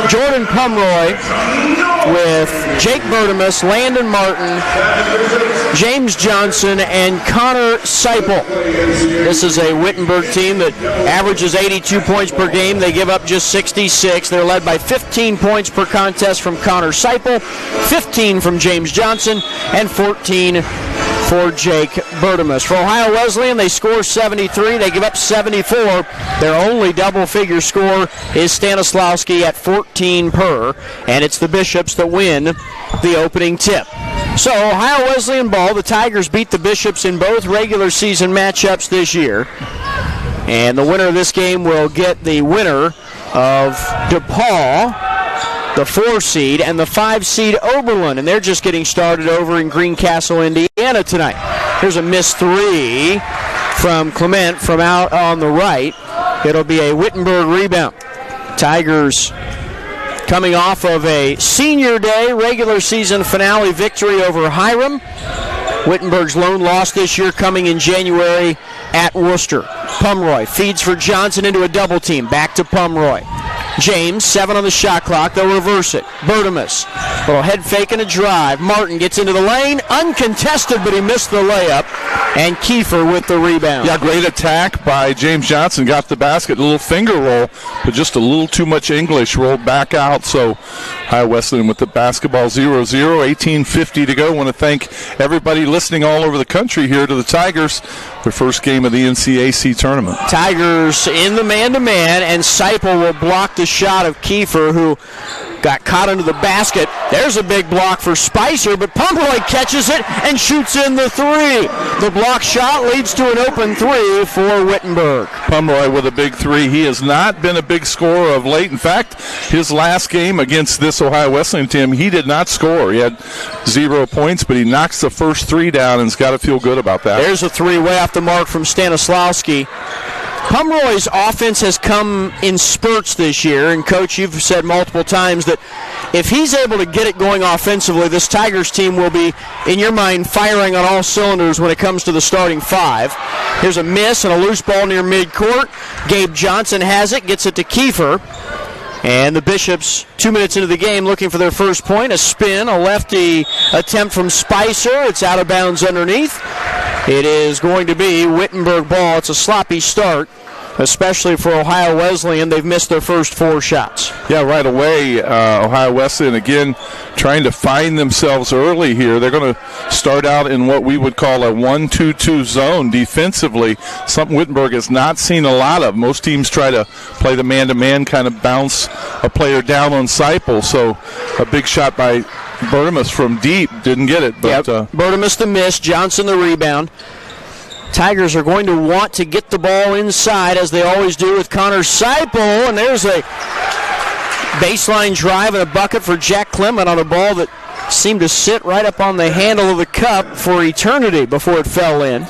Jordan Pomeroy with Jake Bertimus, Landon Martin, James Johnson, and Connor Seipel. This is a Wittenberg team that averages 82 points per game. They give up just 66. They're led by 15 points per contest from Connor Seipel, 15 from James Johnson, and 14 for Jake Bertimus. For Ohio Wesleyan, they score 73. They give up 74. Their only double-figure score is Stanislawski at 14 per, and it's the Bishops that win the opening tip. So, Ohio Wesleyan ball. The Tigers beat the Bishops in both regular season matchups this year. And the winner of this game will get the winner of DePaul, the 4 seed, and the 5 seed Oberlin. And they're just getting started over in Greencastle, Indiana tonight. Here's a missed 3 from Clement from out on the right. It'll be a Wittenberg rebound. Tigers coming off of a senior day regular season finale victory over Hiram. Wittenberg's lone loss this year coming in January at Worcester. Pomeroy feeds for Johnson into a double team. Back to Pomeroy. James, 7 on the shot clock. They'll reverse it. Bertimus, little head fake and a drive. Martin gets into the lane, uncontested, but he missed the layup. And Kiefer with the rebound. Yeah, great attack by James Johnson. Got the basket, a little finger roll, but just a little too much English. Rolled back out. So Ohio Wesleyan with the basketball 0-0, 18:50 to go. Want to thank everybody listening all over the country here to the Tigers, their first game of the NCAC tournament. Tigers in the man-to-man, and Seipel will block the shot of Kiefer, who got caught under the basket. There's a big block for Spicer, but Pomeroy catches it and shoots in the 3. The block shot leads to an open 3 for Wittenberg. Pomeroy with a big 3. He has not been a big scorer of late. In fact, his last game against this Ohio Wesleyan team, he did not score. He had 0 points, but he knocks the first 3 down and's got to feel good about that. There's a 3 way off the mark from Stanislawski. Pomeroy's offense has come in spurts this year, and Coach, you've said multiple times that if he's able to get it going offensively, this Tigers team will be, in your mind, firing on all cylinders when it comes to the starting 5. Here's a miss and a loose ball near midcourt. Gabe Johnson has it, gets it to Kiefer. And the Bishops, 2 minutes into the game, looking for their first point. A spin, a lefty attempt from Spicer. It's out of bounds underneath. It is going to be Wittenberg ball. It's a sloppy start, especially for Ohio Wesleyan. They've missed their first 4 shots. Yeah, right away, Ohio Wesleyan, again, trying to find themselves early here. They're going to start out in what we would call a 1-2-2 zone defensively, something Wittenberg has not seen a lot of. Most teams try to play the man-to-man, kind of bounce a player down on Seipel. So a big shot by Bertimus from deep. Didn't get it. But Bertimus the miss, Johnson the rebound. Tigers are going to want to get the ball inside, as they always do with Connor Seipel. And there's a baseline drive and a bucket for Jack Clement on a ball that seemed to sit right up on the handle of the cup for eternity before it fell in.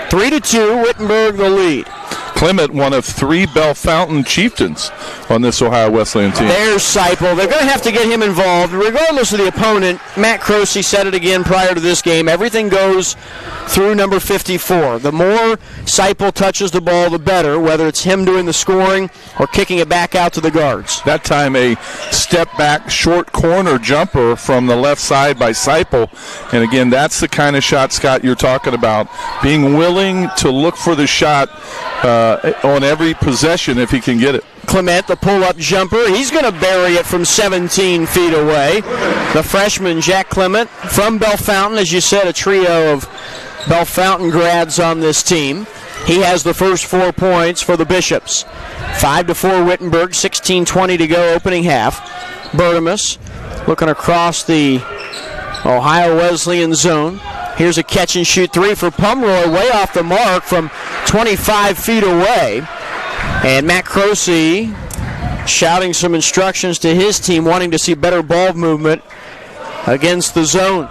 3-2, Wittenberg the lead. Clement, one of 3 Bellefontaine chieftains on this Ohio Wesleyan team. There's Seipel. They're going to have to get him involved. Regardless of the opponent, Matt Croce said it again prior to this game, everything goes through number 54. The more Seipel touches the ball, the better, whether it's him doing the scoring or kicking it back out to the guards. That time a step-back short corner jumper from the left side by Seipel. And again, that's the kind of shot, Scott, you're talking about. Being willing to look for the shot on every possession if he can get it. Clement, the pull-up jumper. He's going to bury it from 17 feet away. The freshman, Jack Clement, from Bellefontaine. As you said, a trio of Bellefontaine grads on this team. He has the first 4 points for the Bishops. 5-4 Wittenberg, 16:20 to go, opening half. Bertimus looking across the Ohio Wesleyan zone. Here's a catch-and-shoot 3 for Pomeroy, way off the mark from 25 feet away. And Matt Croce shouting some instructions to his team, wanting to see better ball movement against the zone.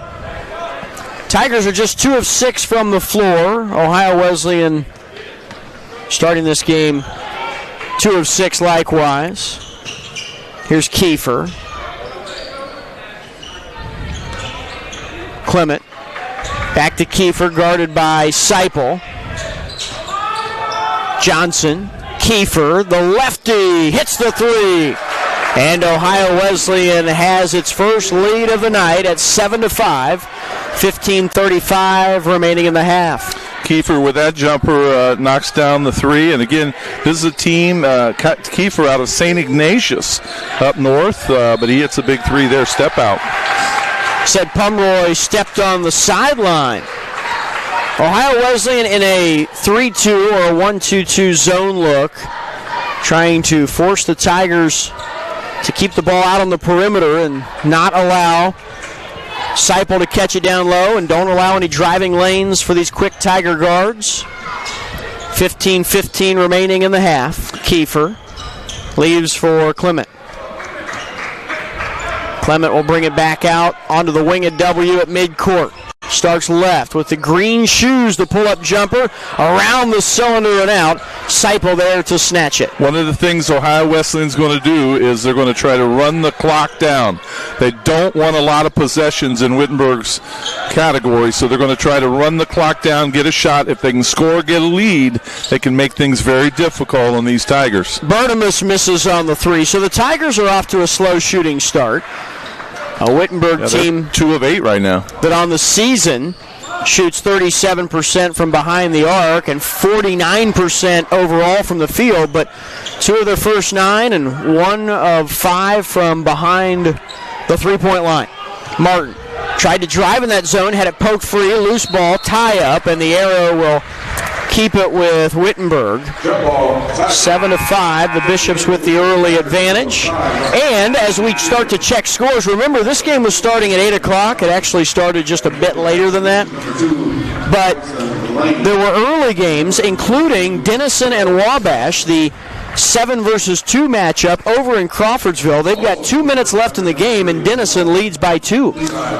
Tigers are just 2 of 6 from the floor. Ohio Wesleyan starting this game 2 of 6 likewise. Here's Kiefer. Clement. Back to Kiefer, guarded by Seipel. Johnson, Kiefer, the lefty, hits the 3. And Ohio Wesleyan has its first lead of the night at 7-5. 15:35 remaining in the half. Kiefer with that jumper knocks down the three. And again, this is a team, Kiefer out of St. Ignatius up north, but he hits a big three there, step out. Said Pomeroy stepped on the sideline. Ohio Wesleyan in a 3-2 or a 1-2-2 zone look, trying to force the Tigers to keep the ball out on the perimeter and not allow Seipel to catch it down low, and don't allow any driving lanes for these quick Tiger guards. 15:15 remaining in the half. Kiefer leaves for Clement. Clement will bring it back out onto the wing at W at midcourt. Starks left with the green shoes, the pull-up jumper around the cylinder and out. Seipel there to snatch it. One of the things Ohio Wesleyan's going to do is they're going to try to run the clock down. They don't want a lot of possessions in Wittenberg's category, so they're going to try to run the clock down, get a shot. If they can score, get a lead, they can make things very difficult on these Tigers. Bertimus misses on the three, so the Tigers are off to a slow shooting start. A Wittenberg team 2 of 8 right now that on the season shoots 37% from behind the arc and 49% overall from the field, but 2 of their first 9 and 1 of 5 from behind the three-point line. Martin tried to drive in that zone, had it poked free, loose ball, tie up, and the arrow will keep it with Wittenberg. 7-5, the Bishops with the early advantage. And as we start to check scores, remember this game was starting at 8 o'clock. It actually started just a bit later than that. But there were early games, including Denison and Wabash, the 7-versus-2 matchup over in Crawfordsville. They've got 2 minutes left in the game, and Denison leads by 2.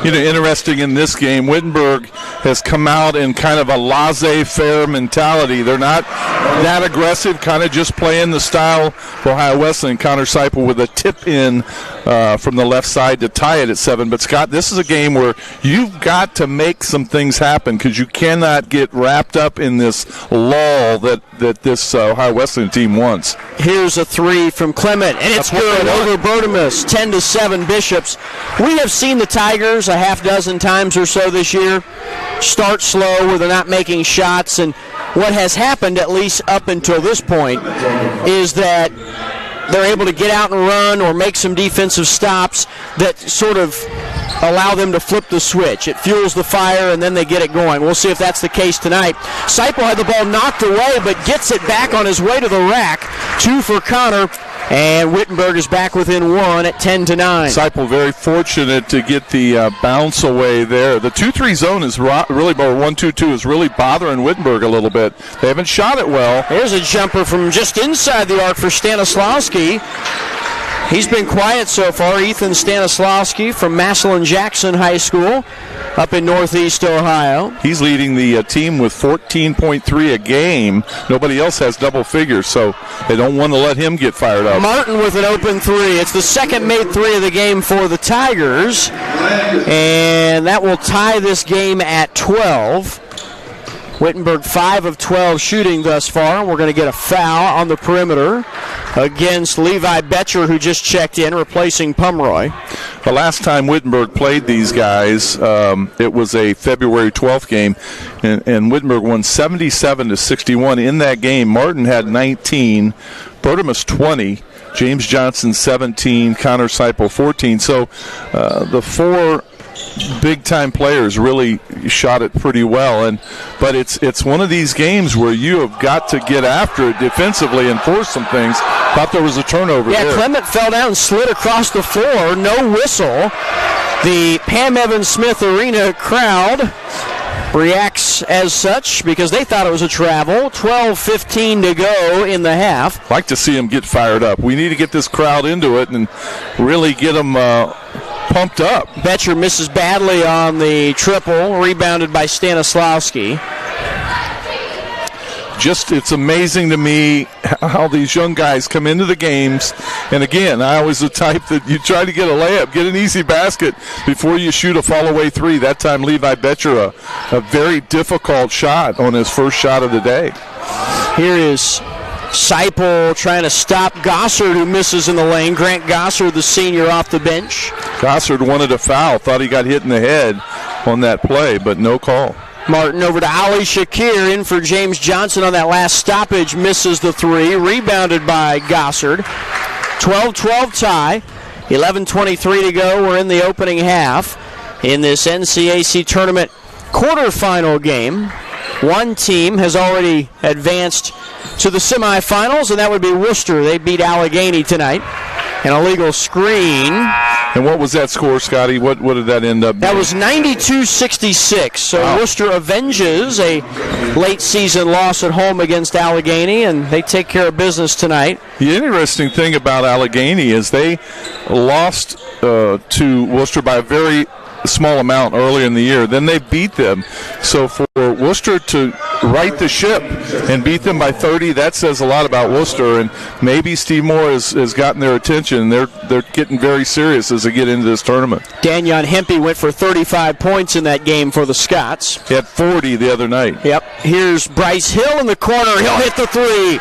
Interesting in this game, Wittenberg has come out in kind of a laissez-faire mentality. They're not that aggressive, kind of just playing the style of Ohio Wesleyan. Connor Seipel with a tip-in from the left side to tie it at 7. But, Scott, this is a game where you've got to make some things happen because you cannot get wrapped up in this lull that this Ohio Wesleyan team wants. Here's a three from Clement, and it's good over Bertimus. 10-7 Bishops. We have seen the Tigers a half dozen times or so this year start slow where they're not making shots, and what has happened, at least up until this point, is that they're able to get out and run or make some defensive stops that sort of allow them to flip the switch. It fuels the fire, and then they get it going. We'll see if that's the case tonight. Seipel had the ball knocked away, but gets it back on his way to the rack. 2 for Connor, and Wittenberg is back within 1 at 10-9. Seipel very fortunate to get the bounce away there. The 2-3 zone is really, or 1-2-2 is really bothering Wittenberg a little bit. They haven't shot it well. Here's a jumper from just inside the arc for Stanislawski. He's been quiet so far. Ethan Stanislawski from Massillon Jackson High School up in Northeast Ohio. He's leading the team with 14.3 a game. Nobody else has double figures, so they don't want to let him get fired up. Martin with an open three. It's the second made three of the game for the Tigers, and that will tie this game at 12. Wittenberg 5 of 12 shooting thus far. We're going to get a foul on the perimeter against Levi Betcher, who just checked in, replacing Pomeroy. The last time Wittenberg played these guys, it was a February 12th game, and Wittenberg won 77-61. In that game, Martin had 19, Bertimus 20, James Johnson 17, Connor Seipel 14. So the 4 big-time players really shot it pretty well, but it's one of these games where you have got to get after it defensively and force some things. Thought there was a turnover there. Yeah, Clement fell down and slid across the floor. No whistle. The Pam Evans Smith Arena crowd reacts as such because they thought it was a travel. 12:15 to go in the half. Like to see them get fired up. We need to get this crowd into it and really get them pumped up. Betcher misses badly on the triple, rebounded by Stanislawski. It's amazing to me how these young guys come into the games. And again, I was the type that you try to get a layup, get an easy basket before you shoot a fall-away three. That time, Levi Betcher, a very difficult shot on his first shot of the day. Here is Seipel trying to stop Gossard, who misses in the lane. Grant Gossard, the senior, off the bench. Gossard wanted a foul, thought he got hit in the head on that play, but no call. Martin over to Ali Shakir, in for James Johnson on that last stoppage, misses the three. Rebounded by Gossard. 12-12 tie. 11:23 to go. We're in the opening half in this NCAC tournament quarterfinal game. One team has already advanced to the semifinals, and that would be Worcester. They beat Allegheny tonight. An illegal screen. And what was that score, Scotty? What did that end up being? That was 92-66. So wow. Worcester avenges a late season loss at home against Allegheny, and they take care of business tonight. The interesting thing about Allegheny is they lost to Worcester by a very small amount earlier in the year. Then they beat them. So for Worcester to right the ship and beat them by 30, that says a lot about Worcester. And maybe Steve Moore has gotten their attention. They're getting very serious as they get into this tournament. Danyon Hempy went for 35 points in that game for the Scots. He had 40 the other night. Yep. Here's Bryce Hill in the corner. He'll hit the three.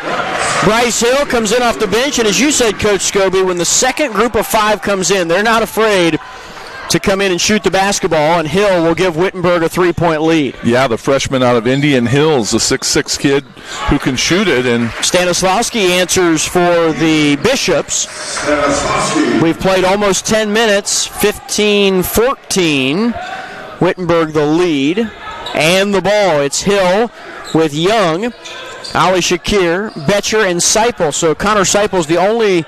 Bryce Hill comes in off the bench, and as you said, Coach Scobie, when the second group of five comes in, they're not afraid to come in and shoot the basketball, and Hill will give Wittenberg a three-point lead. Yeah, the freshman out of Indian Hills, a 6'6" kid who can shoot it. And Stanislawski answers for the Bishops. We've played almost 10 minutes, 15-14. Wittenberg the lead, and the ball. It's Hill with Young, Ali Shakir, Betcher, and Seipel. So Connor Seipel's the only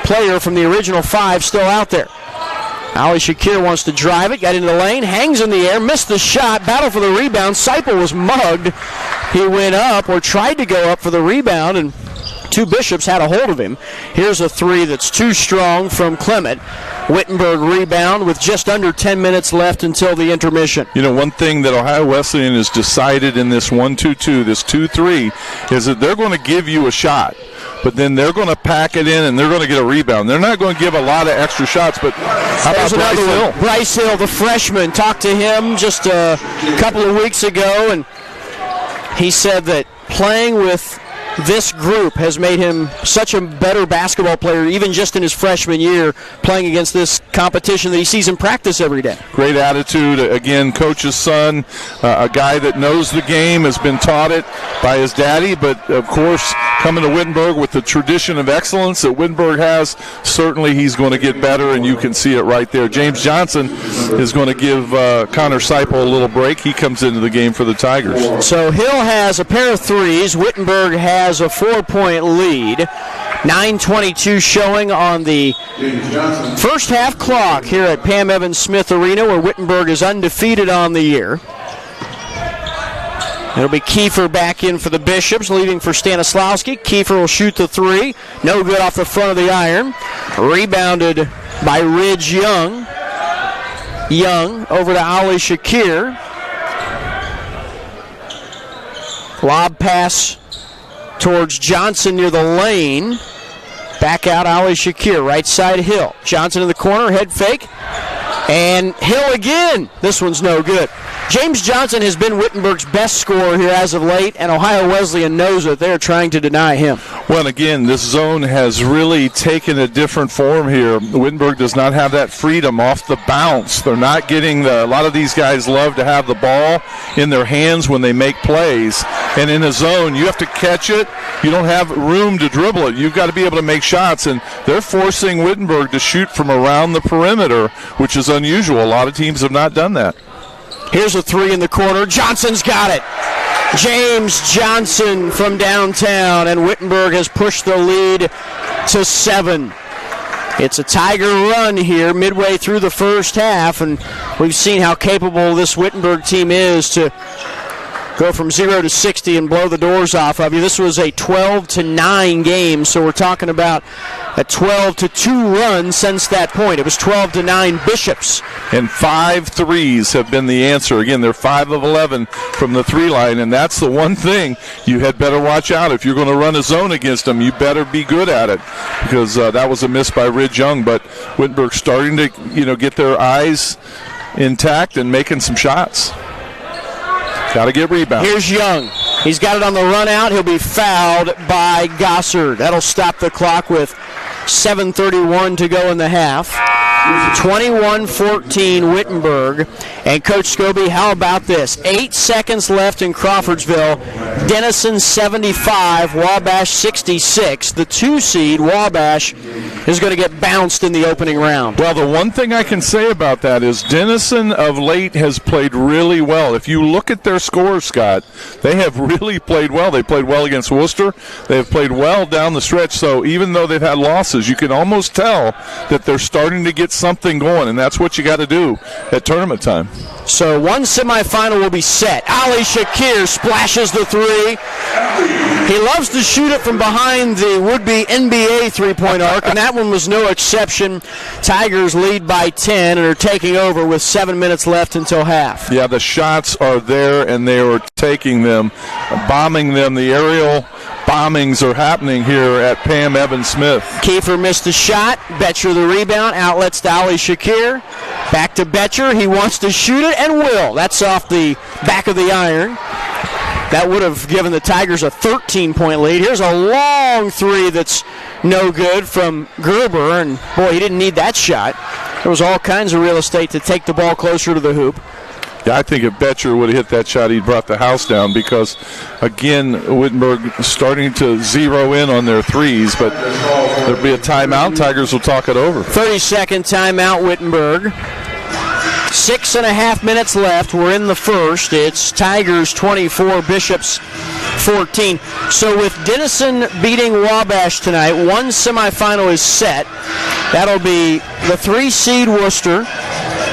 player from the original five still out there. Ali Shakir wants to drive it, got into the lane, hangs in the air, missed the shot, battle for the rebound. Seipel was mugged. He went up, or tried to go up for the rebound, and two Bishops had a hold of him. Here's a three that's too strong from Clement. Wittenberg rebound with just under 10 minutes left until the intermission. You know, one thing that Ohio Wesleyan has decided in this 1-2-2, this 2-3, is that they're going to give you a shot, but then they're going to pack it in and they're going to get a rebound. They're not going to give a lot of extra shots, but how about Bryce Hill? Bryce Hill, the freshman, talked to him just a couple of weeks ago, and he said that playing with this group has made him such a better basketball player, even just in his freshman year, playing against this competition that he sees in practice every day. Great attitude. Again, coach's son, a guy that knows the game, has been taught it by his daddy, but of course, coming to Wittenberg with the tradition of excellence that Wittenberg has, certainly he's going to get better, and you can see it right there. James Johnson is going to give Connor Seipel a little break. He comes into the game for the Tigers. So Hill has a pair of threes. Wittenberg has a 4-point lead. 9:22 showing on the first half clock here at Pam Evans Smith Arena, where Wittenberg is undefeated on the year. It'll be Kiefer back in for the Bishops, leaving for Stanislawski. Kiefer will shoot the three. No good off the front of the iron. Rebounded by Ridge Young. Young over to Ali Shakir. Lob pass towards Johnson near the lane. Back out Ali Shakir, right side Hill. Johnson in the corner, head fake. And Hill again. This one's no good. James Johnson has been Wittenberg's best scorer here as of late, and Ohio Wesleyan knows that they're trying to deny him. Well, again, this zone has really taken a different form here. Wittenberg does not have that freedom off the bounce. They're not getting a lot of these guys love to have the ball in their hands when they make plays. And in a zone, you have to catch it. You don't have room to dribble it. You've got to be able to make shots, and they're forcing Wittenberg to shoot from around the perimeter, which is unusual. A lot of teams have not done that. Here's a three in the corner. Johnson's got it. James Johnson from downtown, and Wittenberg has pushed the lead to 7. It's a Tiger run here midway through the first half, and we've seen how capable this Wittenberg team is to go from 0 to 60 and blow the doors off of you. This was a 12-9 game, so we're talking about a 12-2 run since that point. It was 12-9 Bishops. And 5 threes have been the answer. Again, they're 5 of 11 from the three line, and that's the one thing you had better watch out. If you're going to run a zone against them, you better be good at it, because that was a miss by Ridge Young. But Wittenberg starting to get their eyes intact and making some shots. Got to get rebound. Here's Young. He's got it on the run out. He'll be fouled by Gossard. That'll stop the clock with 7:31 to go in the half. 21-14 Wittenberg. And Coach Scobie, how about this? 8 seconds left in Crawfordsville. Denison 75, Wabash 66. The 2 seed, Wabash, is going to get bounced in the opening round. Well, the one thing I can say about that is Denison of late has played really well. If you look at their scores, Scott, they have really played well. They played well against Worcester. They have played well down the stretch. So even though they've had losses, you can almost tell that they're starting to get something going, and that's what you got to do at tournament time. So one semifinal will be set. Ali Shakir splashes the 3. He loves to shoot it from behind the would-be NBA three-point arc, and that one was no exception. Tigers lead by 10 and are taking over with 7 minutes left until half. Yeah, the shots are there, and they are taking them, bombing them. The aerial bombings are happening here at Pam Evans Smith. Kiefer missed the shot. Betcher the rebound. Outlets to Ali Shakir. Back to Betcher. He wants to shoot it and will. That's off the back of the iron. That would have given the Tigers a 13-point lead. Here's a long 3 that's no good from Gerber, and boy, he didn't need that shot. There was all kinds of real estate to take the ball closer to the hoop. Yeah, I think if Betcher would have hit that shot, he'd brought the house down because, again, Wittenberg starting to zero in on their threes, but there'll be a timeout. Tigers will talk it over. 30-second timeout, Wittenberg. 6.5 minutes left. We're in the first. It's Tigers 24, Bishops 14. So with Denison beating Wabash tonight, one semifinal is set. That'll be the 3 seed Worcester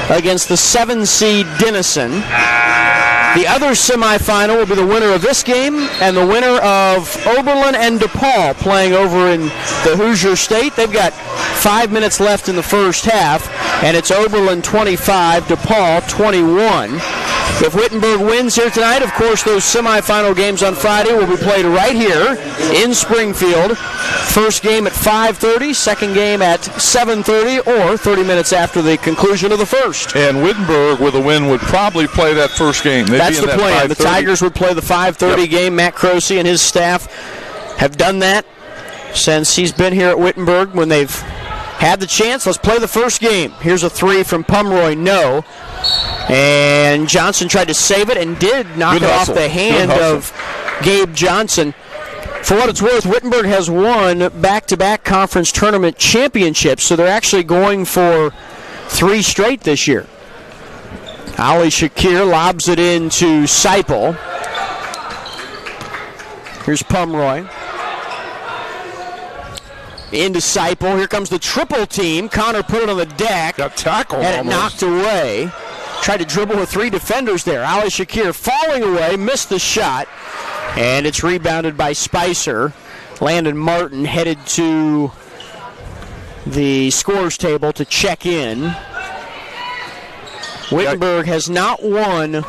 against the 7 seed Denison. The other semifinal will be the winner of this game and the winner of Oberlin and DePaul playing over in the Hoosier State. They've got 5 minutes left in the first half, and it's Oberlin 25, DePaul 21. If Wittenberg wins here tonight, of course, those semifinal games on Friday will be played right here in Springfield. First game at 5:30, second game at 7:30, or 30 minutes after the conclusion of the first. And Wittenberg, with a win, would probably play that first game. That's the plan. The Tigers would play the 5:30 game. Matt Croce and his staff have done that since he's been here at Wittenberg when they've had the chance. Let's play the first game. Here's a 3 from Pumroy. No. And Johnson tried to save it and did knock it off the hand of Gabe Johnson. For what it's worth, Wittenberg has won back-to-back conference tournament championships, so they're actually going for 3 straight this year. Ali Shakir lobs it into Seipel. Here's Pumroy. Into Seipel. Here comes the triple team. Connor put it on the deck. Got tackled and it knocked away. Tried to dribble with 3 defenders there. Ali Shakir falling away, missed the shot. And it's rebounded by Spicer. Landon Martin headed to the scores table to check in. Wittenberg has not won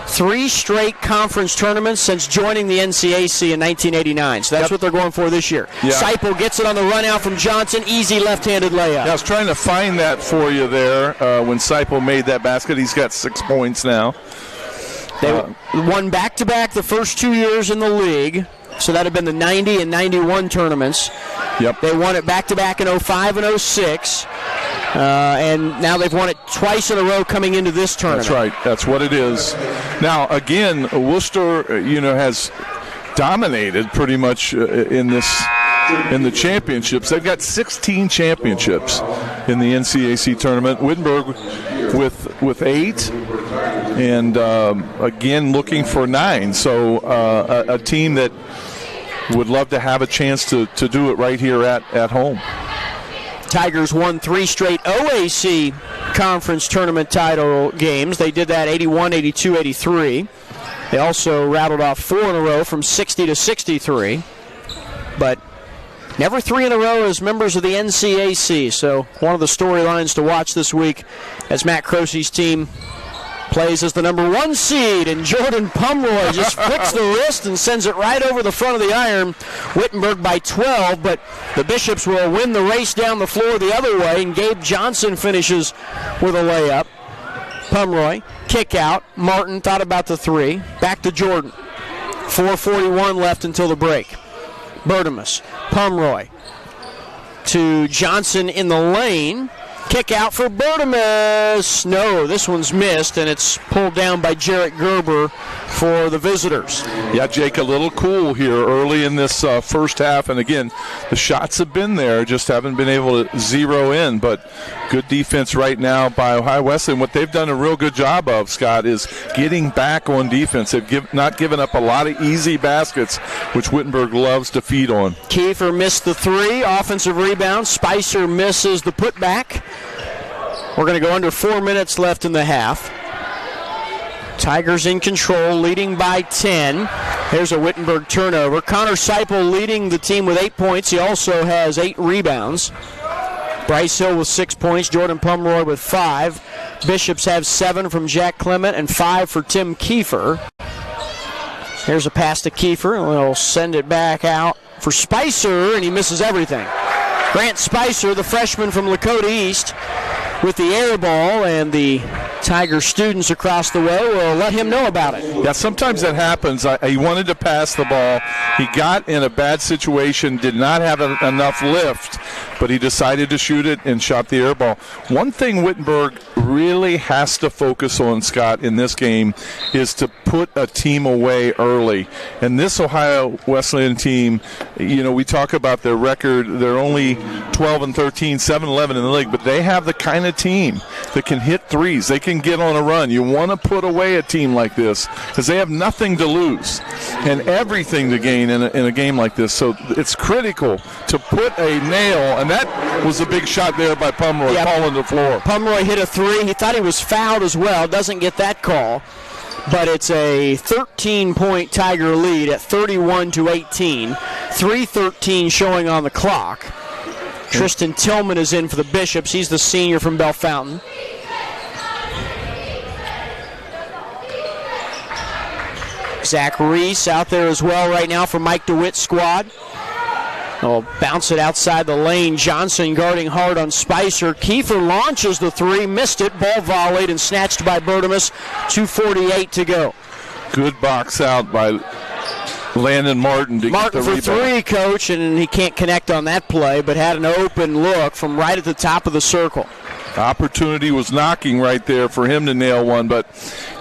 3 straight conference tournaments since joining the NCAC in 1989. So that's what they're going for this year. Seipel gets it on the run out from Johnson. Easy left-handed layup. Yeah, I was trying to find that for you there when Seipel made that basket. He's got 6 points now. They won back-to-back the first 2 years in the league. So that had been the 90 and 91 tournaments. Yep. They won it back-to-back in 05 and 06. And now they've won it twice in a row coming into this tournament. That's right. That's what it is. Now, again, Worcester, has dominated pretty much in the championships. They've got 16 championships in the NCAC tournament. Wittenberg with 8, and again looking for 9. So a team that would love to have a chance to do it right here at home. Tigers won 3 straight OAC conference tournament title games. They did that 81, 82, 83. They also rattled off 4 in a row from 60 to 63. But never 3 in a row as members of the NCAC. So one of the storylines to watch this week as Matt Croce's team plays as the number 1 seed, and Jordan Pumroy just flicks the wrist and sends it right over the front of the iron. Wittenberg by 12, but the Bishops will win the race down the floor the other way, and Gabe Johnson finishes with a layup. Pumroy, kick out. Martin thought about the 3. Back to Jordan. 4:41 left until the break. Bertimus, Pomeroy to Johnson in the lane. Kick out for Bertimus. No, this one's missed, and it's pulled down by Jarrett Gerber for the visitors. Yeah, Jake, a little cool here early in this first half. And again, the shots have been there, just haven't been able to zero in. But good defense right now by Ohio Wesleyan. What they've done a real good job of, Scott, is getting back on defense. They've not given up a lot of easy baskets, which Wittenberg loves to feed on. Kiefer missed the three. Offensive rebound. Spicer misses the putback. We're going to go under 4 minutes left in the half. Tigers in control, leading by 10. There's a Wittenberg turnover. Connor Seipel leading the team with 8 points. He also has 8 rebounds. Bryce Hill with 6 points. Jordan Pomeroy with 5. Bishops have 7 from Jack Clement and 5 for Tim Kiefer. Here's a pass to Kiefer. We'll send it back out for Spicer, and he misses everything. Grant Spicer, the freshman from Lakota East, with the air ball, and the Tiger students across the way will let him know about it. Yeah, sometimes that happens. He wanted to pass the ball. He got in a bad situation, did not have enough lift, but he decided to shoot it and shot the air ball. One thing Wittenberg really has to focus on, Scott, in this game is to put a team away early. And this Ohio Wesleyan team, we talk about their record. They're only 12-13, 7-11 in the league, but they have the kind of team that can hit threes. They can get on a run. You want to put away a team like this because they have nothing to lose and everything to gain in a game like this. So it's critical to put a nail, and that was a big shot there by Pomeroy, falling to the floor. Pomeroy hit a three. He thought he was fouled as well. Doesn't get that call. But it's a 13-point Tiger lead at 31-18. 3:13 showing on the clock. Tristan Tillman is in for the Bishops. He's the senior from Bellefontaine. Zach Reese out there as well right now for Mike DeWitt's squad. They'll bounce it outside the lane. Johnson guarding hard on Spicer. Kiefer launches the three, missed it. Ball volleyed and snatched by Bertimus. 2:48 to go. Good box out by Landon Martin to get the rebound. Martin for three, Coach, and he can't connect on that play, but had an open look from right at the top of the circle. Opportunity was knocking right there for him to nail one, but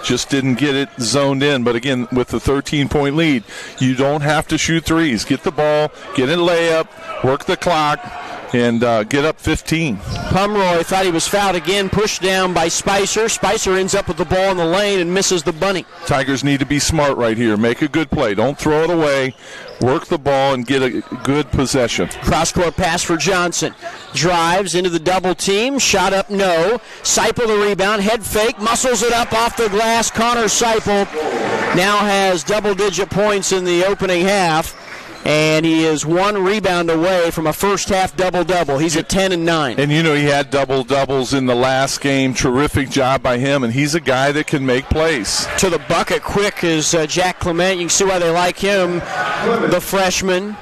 just didn't get it zoned in. But again, with the 13-point lead, you don't have to shoot threes. Get the ball, get a layup, work the clock, and get up 15. Pomeroy thought he was fouled again, pushed down by Spicer. Spicer ends up with the ball in the lane and misses the bunny. Tigers need to be smart right here. Make a good play. Don't throw it away. Work the ball and get a good possession. Cross-court pass for Johnson. Drives into the double team. Shot up, no. Seipel the rebound. Head fake. Muscles it up off the glass. Connor Seipel now has double-digit points in the opening half. And he is one rebound away from a first-half double-double. He's at 10 and 9. And, he had double-doubles in the last game. Terrific job by him, and he's a guy that can make plays. To the bucket quick is Jack Clement. You can see why they like him, the freshman.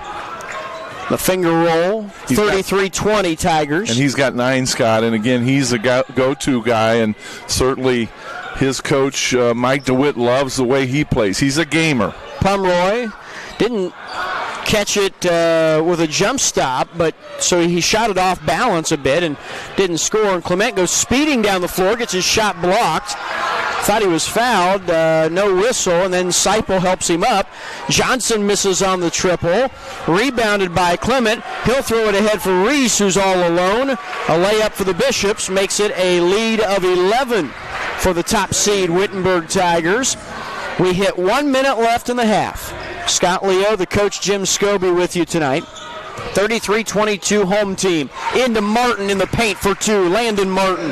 The finger roll, 33-20 Tigers. And he's got 9, Scott. And, again, he's a go-to guy, and certainly his coach, Mike DeWitt, loves the way he plays. He's a gamer. Pomeroy didn't catch it with a jump stop, but so he shot it off balance a bit and didn't score. And Clement goes speeding down the floor, gets his shot blocked. Thought he was fouled, no whistle, and then Seipel helps him up. Johnson misses on the triple, rebounded by Clement. He'll throw it ahead for Reese, who's all alone. A layup for the Bishops makes it a lead of 11 for the top seed Wittenberg Tigers. We hit 1 minute left in the half. Scott Leo, the coach Jim Scobie with you tonight. 33-22 home team. Into Martin in the paint for two. Landon Martin.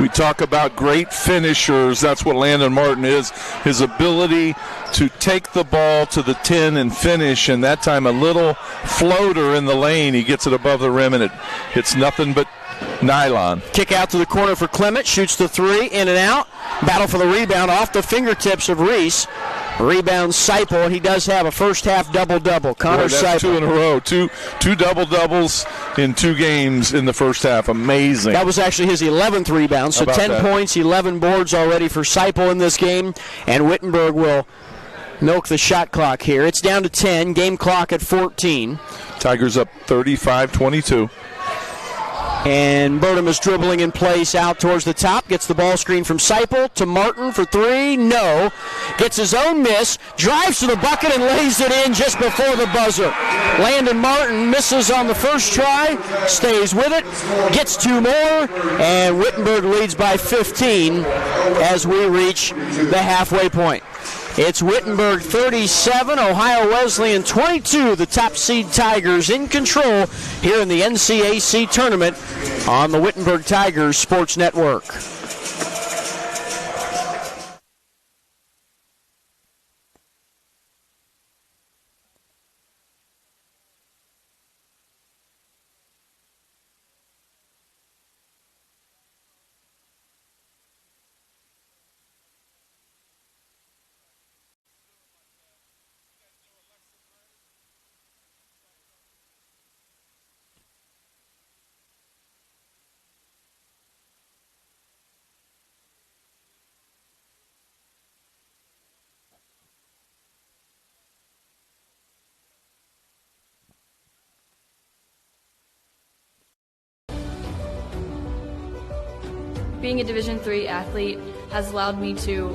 We talk about great finishers. That's what Landon Martin is. His ability to take the ball to the 10 and finish, and that time a little floater in the lane. He gets it above the rim, and it hits nothing but nylon. Kick out to the corner for Clement. Shoots the three. In and out. Battle for the rebound off the fingertips of Reese. Rebound Seipel, and he does have a first-half double-double. Connor Seipel. 2 in a row. Two double-doubles in 2 games in the first half. Amazing. That was actually his 11th rebound, so 10 points, 11 boards already for Seipel in this game, and Wittenberg will milk the shot clock here. It's down to 10, game clock at 14. Tigers up 35-22. And Burnham is dribbling in place out towards the top. Gets the ball screen from Seipel to Martin for three. No. Gets his own miss. Drives to the bucket and lays it in just before the buzzer. Landon Martin misses on the first try. Stays with it. Gets two more. And Wittenberg leads by 15 as we reach the halfway point. It's Wittenberg 37, Ohio Wesleyan 22, the top seed Tigers in control here in the NCAC tournament on the Wittenberg Tigers Sports Network. Being a Division III athlete has allowed me to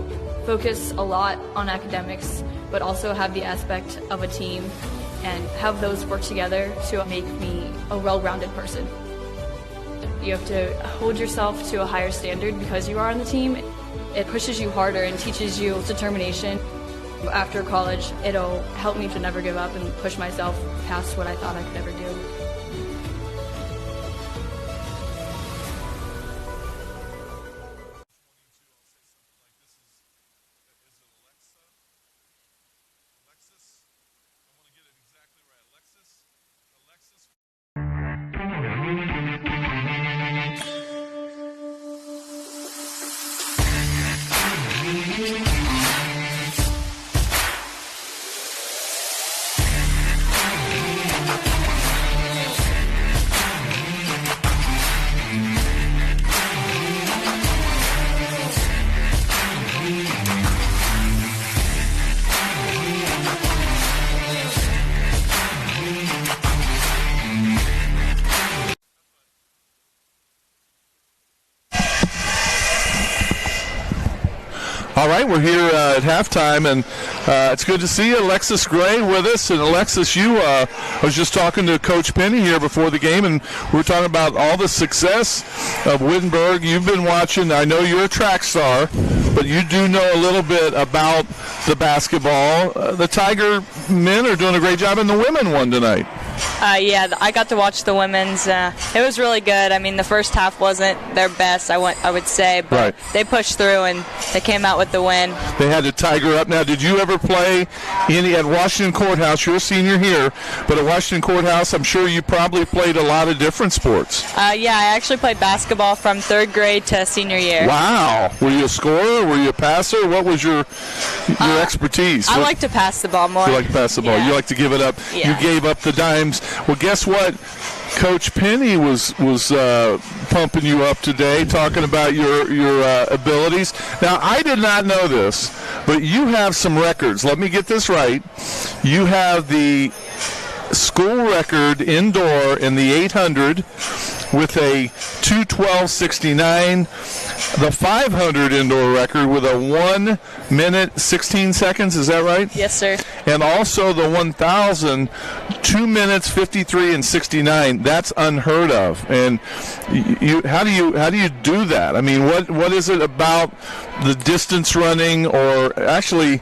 focus a lot on academics, but also have the aspect of a team and have those work together to make me a well-rounded person. You have to hold yourself to a higher standard because you are on the team. It pushes you harder and teaches you determination. After college, it'll help me to never give up and push myself past what I thought I could ever do. All right, we're here at halftime, and it's good to see Alexis Gray with us. And Alexis, I was just talking to Coach Penny here before the game, and we're talking about all the success of Wittenberg. You've been watching. I know you're a track star, but you do know a little bit about the basketball. The Tiger men are doing a great job, and the women won tonight. Yeah, I got to watch the women's. It was really good. I mean, the first half wasn't their best, I would say, but right. They pushed through and they came out with the win. They had the Tiger up. Now, did you ever play at Washington Courthouse? You're a senior here, but at Washington Courthouse, I'm sure you probably played a lot of different sports. Yeah, I actually played basketball from third grade to senior year. Wow. Were you a scorer? Were you a passer? What was your expertise? I like to pass the ball more. You like to pass the ball. Yeah. You like to give it up. Yeah. You gave up the dimes. Well, guess what? Coach Penny was pumping you up today, talking about your abilities. Now, I did not know this, but you have some records. Let me get this right. You have the school record indoor in the 800 with a 2:12.69. The 500 indoor record with a 1 minute 16 seconds. Is that right? Yes, sir. And also the 1,000, 2 minutes 53 and 69. That's unheard of. And how do you do that? I mean, what is it about the distance running, or actually?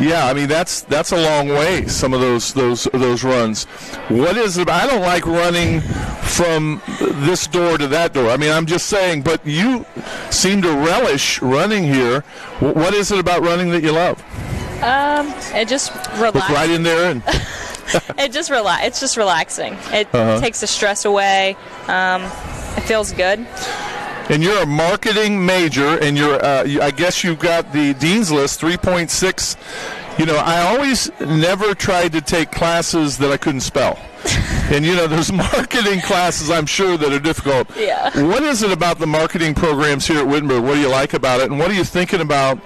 Yeah, I mean that's a long way. Some of those runs. What is it? I don't like running from this door to that door. I mean, I'm just saying. But you seem to relish running here. What is it about running that you love? It just relaxes. Look right in there and. It's just relaxing. It takes the stress away. It feels good. And you're a marketing major, and I guess you've got the Dean's List 3.6. You know, I always never tried to take classes that I couldn't spell. And, there's marketing classes, I'm sure, that are difficult. Yeah. What is it about the marketing programs here at Wittenberg? What do you like about it? And what are you thinking about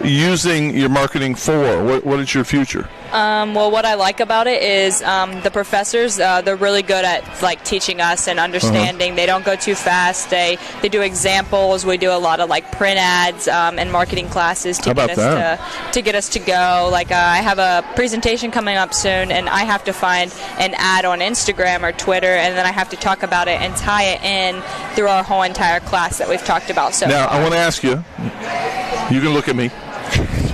using your marketing for? What is your future? Well, what I like about it is the professors, they're really good at teaching us and understanding. They don't go too fast. They do examples. We do a lot of print ads and marketing classes to get us to go. I have a presentation coming up soon, and I have to find an ad on Instagram or Twitter, and then I have to talk about it and tie it in through our whole entire class that we've talked about so Now, far. I want to ask you. You can look at me.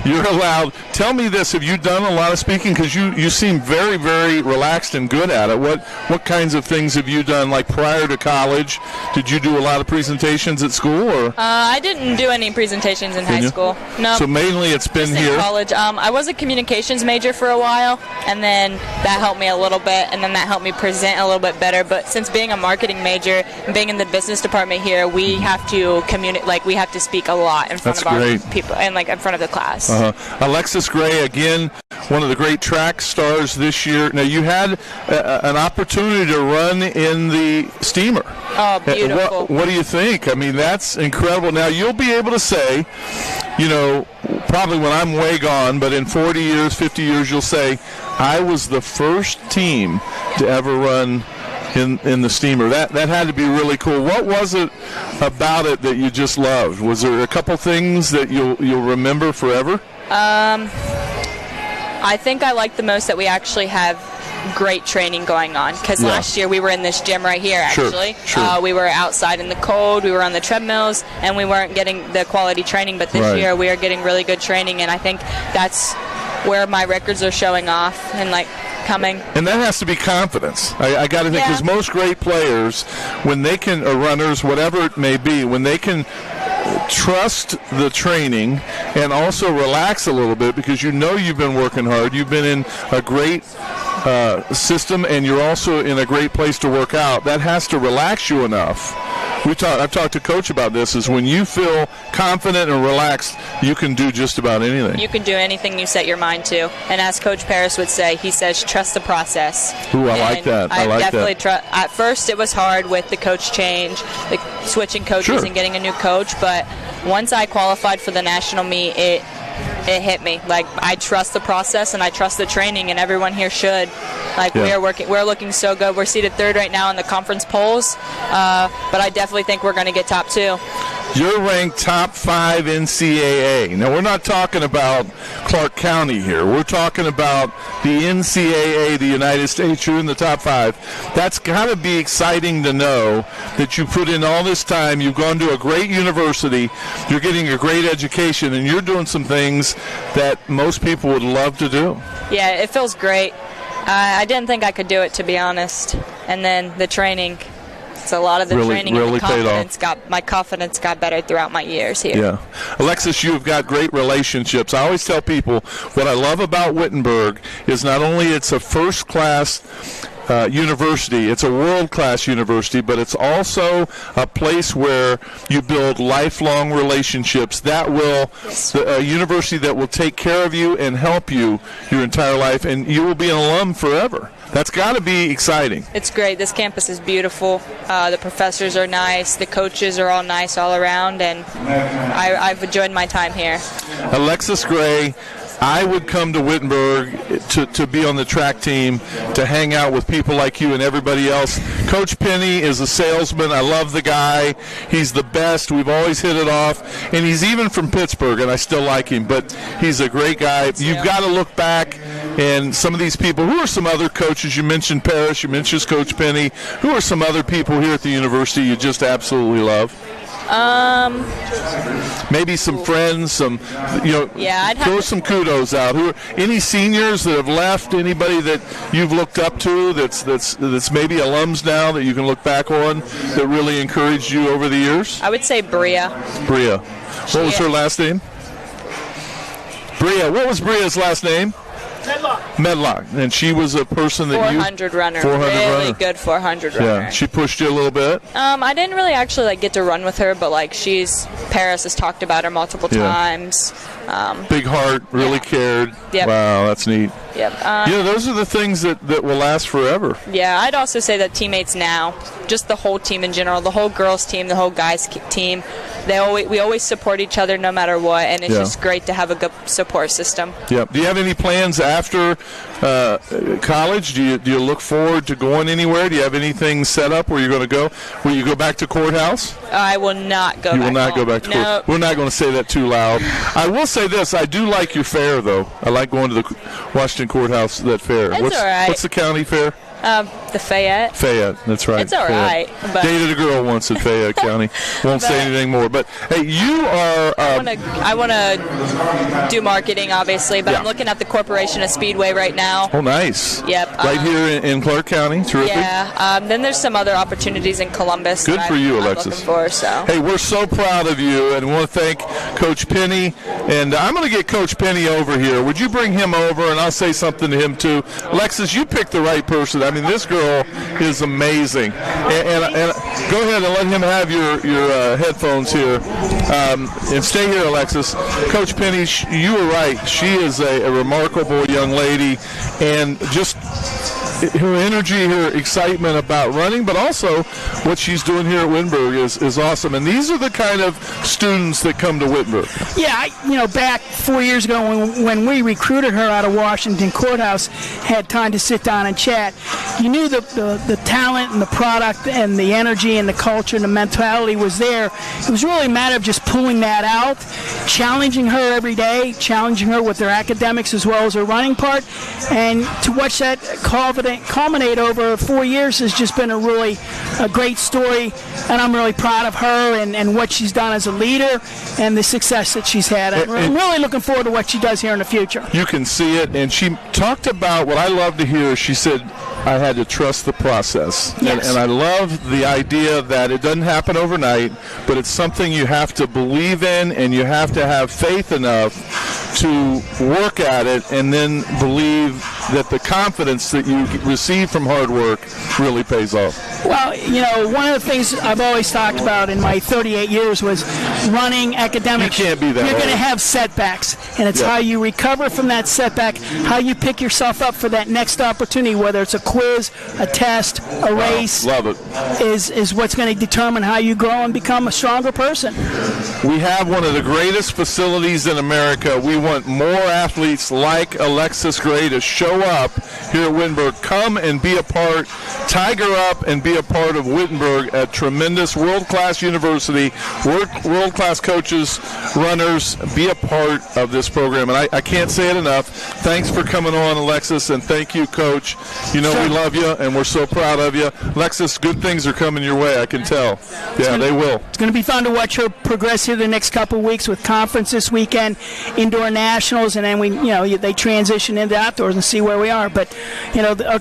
You're allowed. Tell me this. Have you done a lot of speaking? Because you seem very, very relaxed and good at it. What kinds of things have you done, prior to college? Did you do a lot of presentations at school? Or I didn't do any presentations in high school. No. So mainly it's been just here? in college. I was a communications major for a while, and then that helped me a little bit, and then that helped me present a little bit better. But since being a marketing major and being in the business department here, we have to communicate. We have to speak a lot in front of our people and in front of the class. Alexis Gray, again, one of the great track stars this year. Now, you had an opportunity to run in the steamer. Oh, beautiful. What do you think? I mean, that's incredible. Now, you'll be able to say, probably when I'm way gone, but in 40 years, 50 years, you'll say, I was the first team to ever run in the steamer. That had to be really cool. What was it about it that you just loved? Was there a couple things that you'll remember forever? I think I like the most that we actually have great training going on, because last year we were in this gym right here actually. Sure. We were outside in the cold, we were on the treadmills, and we weren't getting the quality training, but this year we are getting really good training, and I think that's where my records are showing off and coming. And that has to be confidence. I got to think, because most great players, when they can, or runners, whatever it may be, when they can trust the training and also relax a little bit, because you've been working hard, you've been in a great system, and you're also in a great place to work out, that has to relax you enough. I've talked to Coach about this, is when you feel confident and relaxed, you can do just about anything. You can do anything you set your mind to. And as Coach Paris would say, he says, trust the process. Ooh, I like that. I like definitely that. At first, it was hard with the coach change, switching coaches and getting a new coach. But once I qualified for the national meet, it hit me. I trust the process and I trust the training, and everyone here should. We're looking so good. We're seated third right now in the conference polls, but I definitely think we're going to get top 2. You're ranked top 5 NCAA. Now, we're not talking about Clark County here. We're talking about the NCAA, the United States. You're in the top 5. That's got to be exciting to know that you put in all this time. You've gone to a great university. You're getting a great education, and you're doing some things that most people would love to do. Yeah, it feels great. I didn't think I could do it, to be honest. And then the training. It's a lot of the training and the confidence my confidence got better throughout my years here. Yeah. Alexis, you've got great relationships. I always tell people what I love about Wittenberg is not only it's a first-class university, it's a world-class university, but it's also a place where you build lifelong relationships. That will, a university that will take care of you and help you your entire life, and you will be an alum forever. That's got to be exciting. It's great. This campus is beautiful. The professors are nice. The coaches are all nice all around, and I've enjoyed my time here. Alexis Gray, I would come to Wittenberg to be on the track team, to hang out with people like you and everybody else. Coach Penny is a salesman. I love the guy. He's the best. We've always hit it off. And he's even from Pittsburgh, and I still like him. But he's a great guy. You've got to look back, and some of these people, who are some other coaches? You mentioned Parrish. You mentioned Coach Penny. Who are some other people here at the university you just absolutely love? Maybe some friends, I'd throw some kudos out. Any seniors that have left? Anybody that you've looked up to that's maybe alums now that you can look back on that really encouraged you over the years? I would say Bria. What was her last name? Bria. What was Bria's last name? Medlock. And she was a person that 400 runner. 400 really good 400 runner. Yeah, she pushed you a little bit. I didn't really actually get to run with her, but Paris has talked about her multiple times. Big heart, really cared. Yep. Wow, that's neat. Yep. Those are the things that will last forever. Yeah, I'd also say that teammates now, just the whole team in general, the whole girls team, the whole guys team, we always support each other no matter what, and it's just great to have a good support system. Yep. Do you have any plans after college? Do you look forward to going anywhere? Do you have anything set up where you're going to go? Will you go back to courthouse? I will not go back. You will not go back to courthouse. We're not going to say that too loud. I will say this. I do like your fair, though. I like going to the Washington Courthouse, that fair. It's all right. What's the county fair? The Fayette. Fayette, that's right. It's all right. But dated a girl once in Fayette County. Won't say anything more. But, hey, you are... I want to do marketing, obviously, but I'm looking at the Corporation of Speedway right now. Oh, nice. Yep. Right here in Clark County. Terrific. Yeah. Then there's some other opportunities in Columbus. Good for you, Alexis. I'm looking for, so. Hey, we're so proud of you, and we want to thank Coach Penny. And I'm going to get Coach Penny over here. Would you bring him over, and I'll say something to him, too. Alexis, you picked the right person. I mean, this girl is amazing. And go ahead and let him have your headphones here. And stay here, Alexis. Coach Penny, you were right. She is a remarkable young lady, and just her energy, her excitement about running, but also what she's doing here at Wittenberg is awesome. And these are the kind of students that come to Wittenberg. Yeah, back 4 years ago when we recruited her out of Washington Courthouse, had time to sit down and chat. You knew the talent and the product and the energy and the culture and the mentality was there. It was really a matter of just pulling that out, challenging her every day, challenging her with her academics as well as her running part, and to watch that culminate over 4 years has just been a great story, and I'm really proud of her and what she's done as a leader and the success that she's had. I'm really looking forward to what she does here in the future. You can see it, and she talked about what I love to hear. She said, I had to trust the process. Yes. And I love the idea that it doesn't happen overnight, but it's something you have to believe in, and you have to have faith enough to work at it and then believe that the confidence that you receive from hard work really pays off. Well, one of the things I've always talked about in my 38 years was running, academics. You can't be that You're old. going to have setbacks, and it's how you recover from that setback, how you pick yourself up for that next opportunity, whether it's a quiz, a test, a race. Love it. Is what's going to determine how you grow and become a stronger person. We have one of the greatest facilities in America. We want more athletes like Alexis Gray to show up here at Wittenberg. Come and be a part, tiger up and be a part of Wittenberg, a tremendous world-class university, world-class coaches, runners. Be a part of this program. And I can't say it enough. Thanks for coming on, Alexis, and thank you, Coach. We love you, and we're so proud of you. Alexis, good things are coming your way, I can tell. Yeah, they will. It's going to be fun to watch her progress here the next couple of weeks with conference this weekend, indoor nationals, and then they transition into outdoors and see where we are. But the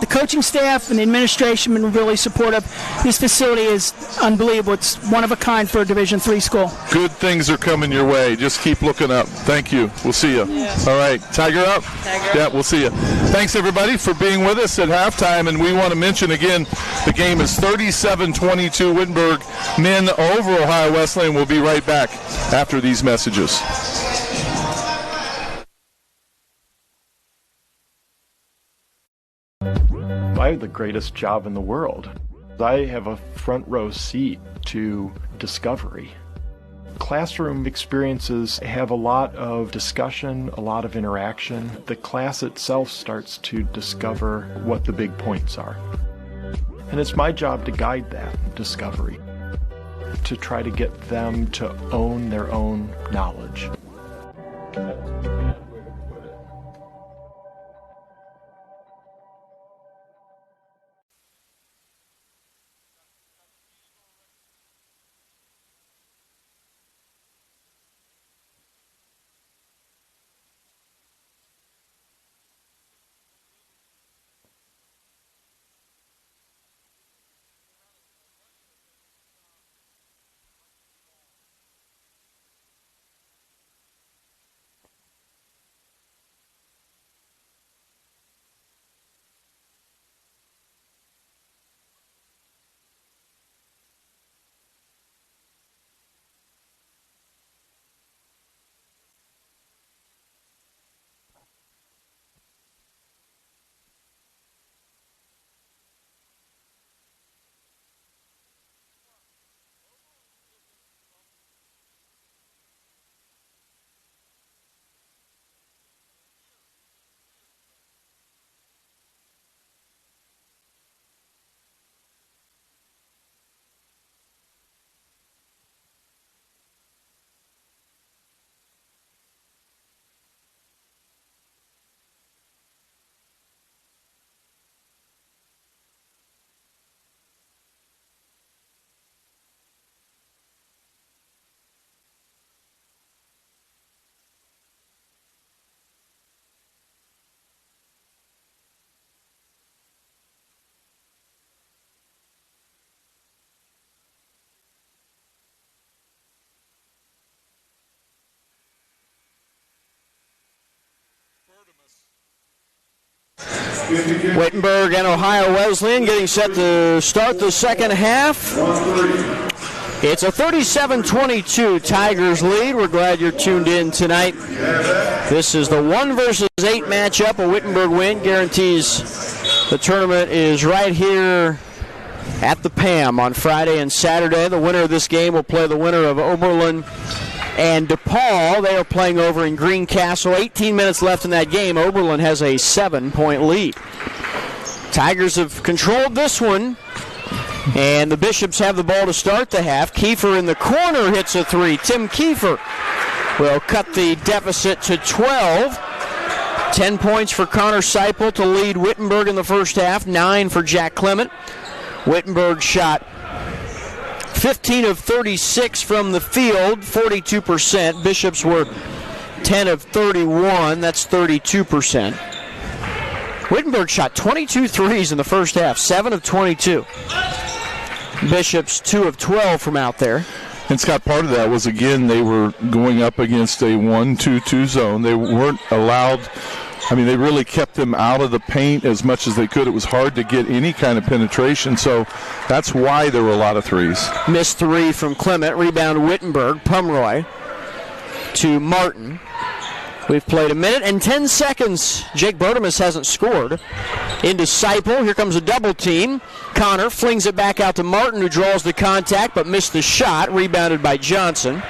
coaching staff and the administration have been really supportive. This facility is unbelievable. It's one of a kind for a Division III school. Good things are coming your way. Just keep looking up. Thank you. We'll see you. Yeah. All right, tiger up. Yeah, we'll see you. Thanks everybody for being with us at halftime, and we want to mention again the game is 37-22 Wittenberg men over Ohio Wesleyan. We'll be right back after these messages. I have the greatest job in the world. I have a front row seat to discovery. Classroom experiences have a lot of discussion, a lot of interaction. The class itself starts to discover what the big points are. And it's my job to guide that discovery, to try to get them to own their own knowledge. Wittenberg and Ohio Wesleyan getting set to start the second half. It's a 37-22 Tigers lead. We're glad you're tuned in tonight. This is the 1 versus 8 matchup. A Wittenberg win guarantees the tournament is right here at the PAM on Friday and Saturday. The winner of this game will play the winner of Oberlin and DePaul. They are playing over in Greencastle. 18 minutes left in that game. Oberlin has a 7-point lead. Tigers have controlled this one. And the Bishops have the ball to start the half. Kiefer in the corner hits a 3. Tim Kiefer will cut the deficit to 12. 10 points for Connor Seipel to lead Wittenberg in the first half. 9 for Jack Clement. Wittenberg shot 15 of 36 from the field, 42%. Bishops were 10 of 31. That's 32%. Wittenberg shot 22 threes in the first half, 7 of 22. Bishops 2 of 12 from out there. And Scott, part of that was, again, they were going up against a 1-2-2 zone. They weren't allowed, they really kept them out of the paint as much as they could. It was hard to get any kind of penetration, so that's why there were a lot of threes. Missed 3 from Clement. Rebound Wittenberg. Pomeroy to Martin. We've played a minute and 10 seconds. Jake Bodemus hasn't scored. Into Seipel. Here comes a double team. Connor flings it back out to Martin, who draws the contact but missed the shot. Rebounded by Johnson.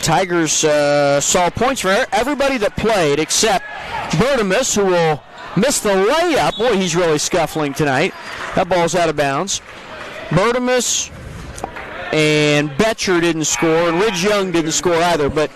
Tigers saw points for everybody that played except Bodemus, who will miss the layup. Boy, he's really scuffling tonight. That ball's out of bounds. Bodemus and Betcher didn't score, and Ridge Young didn't score either, but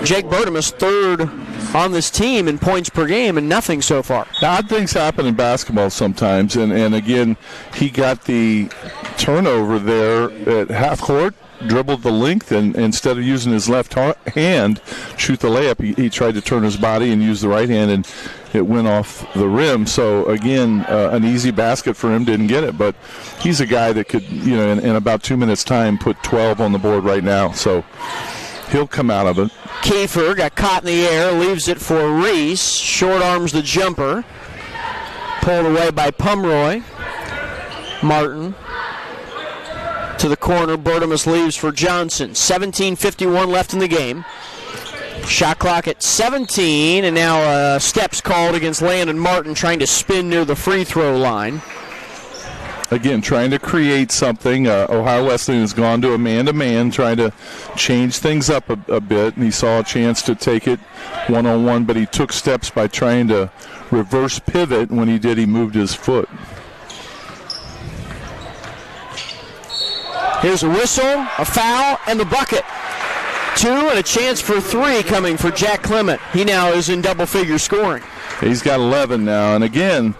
Jake Bodemus third on this team in points per game, and nothing so far. Odd things happen in basketball sometimes, and again, he got the turnover there at half court, dribbled the length, and instead of using his left hand, shoot the layup, he tried to turn his body and use the right hand, and it went off the rim. So, again, an easy basket for him, didn't get it. But he's a guy that could, in about 2 minutes' time, put 12 on the board right now. So he'll come out of it. Kiefer got caught in the air, leaves it for Reese. Short arms the jumper. Pulled away by Pomeroy. Martin to the corner. Bodemus leaves for Johnson. 17:51 left in the game. Shot clock at 17, and now steps called against Landon Martin, trying to spin near the free throw line. Again, trying to create something. Ohio Wesleyan has gone to a man-to-man, trying to change things up a bit, and he saw a chance to take it one-on-one, but he took steps by trying to reverse pivot. When he did, he moved his foot. Here's a whistle, a foul, and the bucket. 2 and a chance for 3 coming for Jack Clement. He now is in double-figure scoring. He's got 11 now. And again,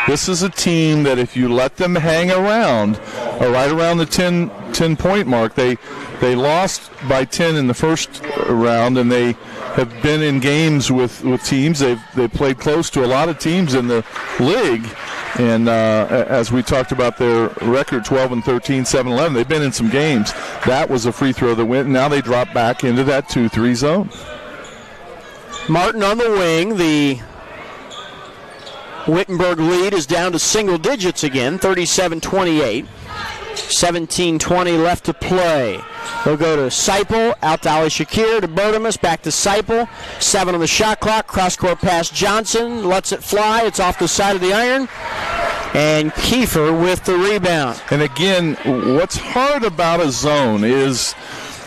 this is a team that if you let them hang around, right around the 10-point mark, they lost by 10 in the first round, and they have been in games with teams. They've played close to a lot of teams in the league. And as we talked about their record, 12-13, 7-11, they've been in some games. That was a free throw that went, and now they drop back into that 2-3 zone. Martin on the wing. The Wittenberg lead is down to single digits again, 37-28. 17:20 left to play. They'll go to Seipel, out to Ali Shakir, to Bodemus, back to Seipel. 7 on the shot clock. Cross-court pass Johnson, lets it fly. It's off the side of the iron. And Kiefer with the rebound. And again, what's hard about a zone is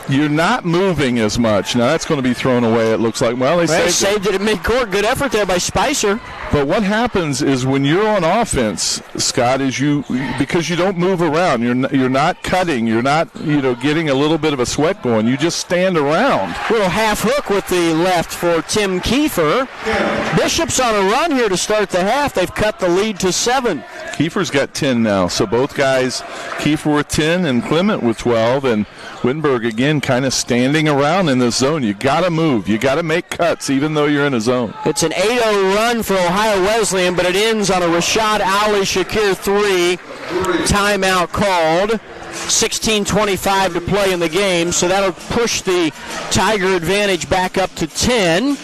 you're not moving as much. Now that's going to be thrown away, it looks like. Well, they saved it at midcourt. Good effort there by Spicer. But what happens is when you're on offense, Scott, is because you don't move around, you're not cutting, you're not getting a little bit of a sweat going. You just stand around. Little half hook with the left for Tim Kiefer. Bishop's on a run here to start the half. They've cut the lead to 7. Kiefer's got 10 now. So both guys, Kiefer with 10 and Clement with 12, and Wittenberg again kind of standing around in the zone. You got to move. You got to make cuts even though you're in a zone. It's an 8-0 run for Ohio Wesleyan, but it ends on a Rashad Ali Shakir 3. Timeout called. 16:25 to play in the game, so that'll push the Tiger advantage back up to 10.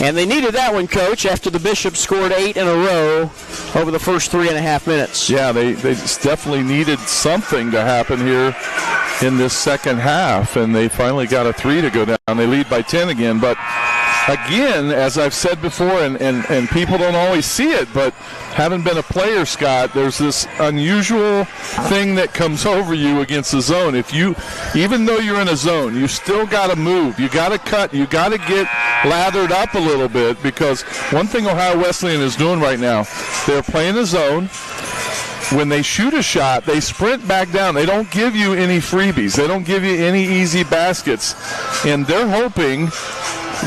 And they needed that one, Coach, after the Bishops scored 8 in a row over the first 3.5 minutes. Yeah, they definitely needed something to happen here in this second half, and they finally got a 3 to go down. They lead by 10 again, but again, as I've said before, and people don't always see it, but having been a player, Scott, there's this unusual thing that comes over you against the zone. Even though you're in a zone, you still got to move. You got to cut. You got to get lathered up a little bit, because one thing Ohio Wesleyan is doing right now, they're playing a zone. When they shoot a shot, they sprint back down. They don't give you any freebies. They don't give you any easy baskets. And they're hoping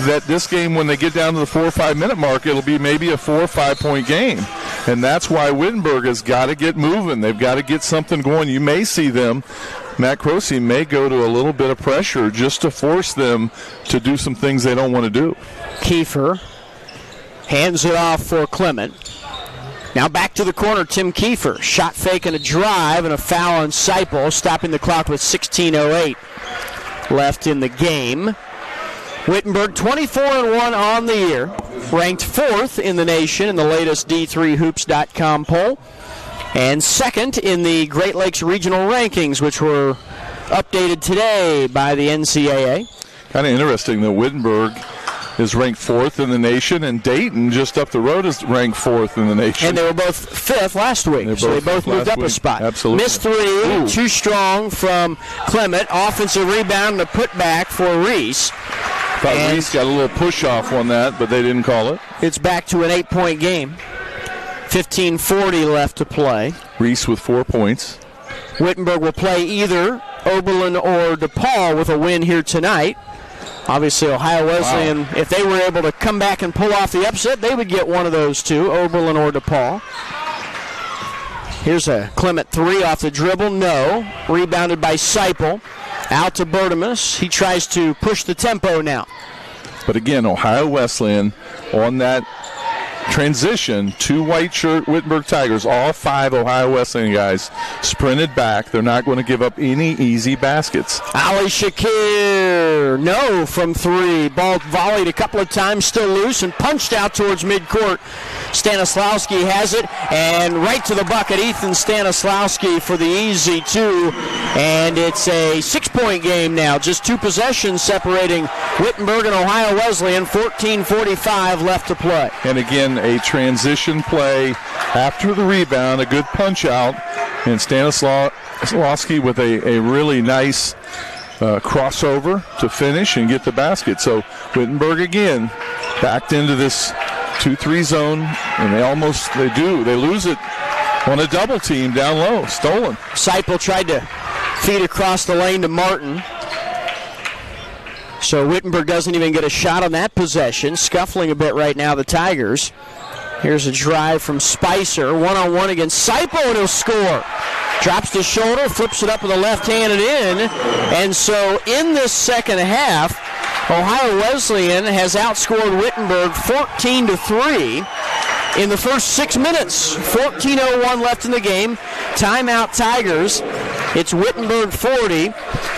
that this game, when they get down to the 4 or 5 minute mark, it'll be maybe a 4 or 5 point game. And that's why Wittenberg has got to get moving. They've got to get something going. You may see them, Matt Croce may go to a little bit of pressure just to force them to do some things they don't want to do. Kiefer hands it off for Clement. Now back to the corner, Tim Kiefer. Shot fake and a drive and a foul on Seipel, stopping the clock with 16:08 left in the game. Wittenberg 24-1 on the year, ranked 4th in the nation in the latest D3Hoops.com poll, and 2nd in the Great Lakes Regional Rankings, which were updated today by the NCAA. Kind of interesting that Wittenberg is ranked 4th in the nation, and Dayton, just up the road, is ranked 4th in the nation. And they were both 5th last week, so they both moved up a spot. Absolutely. Missed 3, too strong from Clement. Offensive rebound and a putback for Reese. Thought Reese got a little push-off on that, but they didn't call it. It's back to an 8-point game. 15:40 left to play. Reese with 4 points. Wittenberg will play either Oberlin or DePaul with a win here tonight. Obviously, Ohio Wesleyan, if they were able to come back and pull off the upset, they would get one of those two, Oberlin or DePaul. Here's a Clement 3 off the dribble. No. Rebounded by Seipel. Out to Bertimus. He tries to push the tempo now. But again, Ohio Wesleyan on that transition, 2 white shirt Wittenberg Tigers, all 5 Ohio Wesleyan guys sprinted back. They're not going to give up any easy baskets. Ali Shakir, no from 3. Ball volleyed a couple of times, still loose, and punched out towards midcourt. Stanislawski has it, and right to the bucket, Ethan Stanislawski for the easy 2. And it's a 6-point game now, just 2 possessions separating Wittenberg and Ohio Wesleyan, 14:45 left to play. And again, a transition play after the rebound, a good punch out, and Stanislawski with a really nice crossover to finish and get the basket. So Wittenberg again backed into this 2-3 zone, and they lose it on a double team down low, stolen. Seipel tried to feed across the lane to Martin. So Wittenberg doesn't even get a shot on that possession. Scuffling a bit right now, the Tigers. Here's a drive from Spicer. 1-on-1 against Seipel, and he'll score. Drops the shoulder, flips it up with the left hand and in. And so in this second half, Ohio Wesleyan has outscored Wittenberg 14-3 in the first 6 minutes. 14:01 left in the game. Timeout Tigers. It's Wittenberg 40,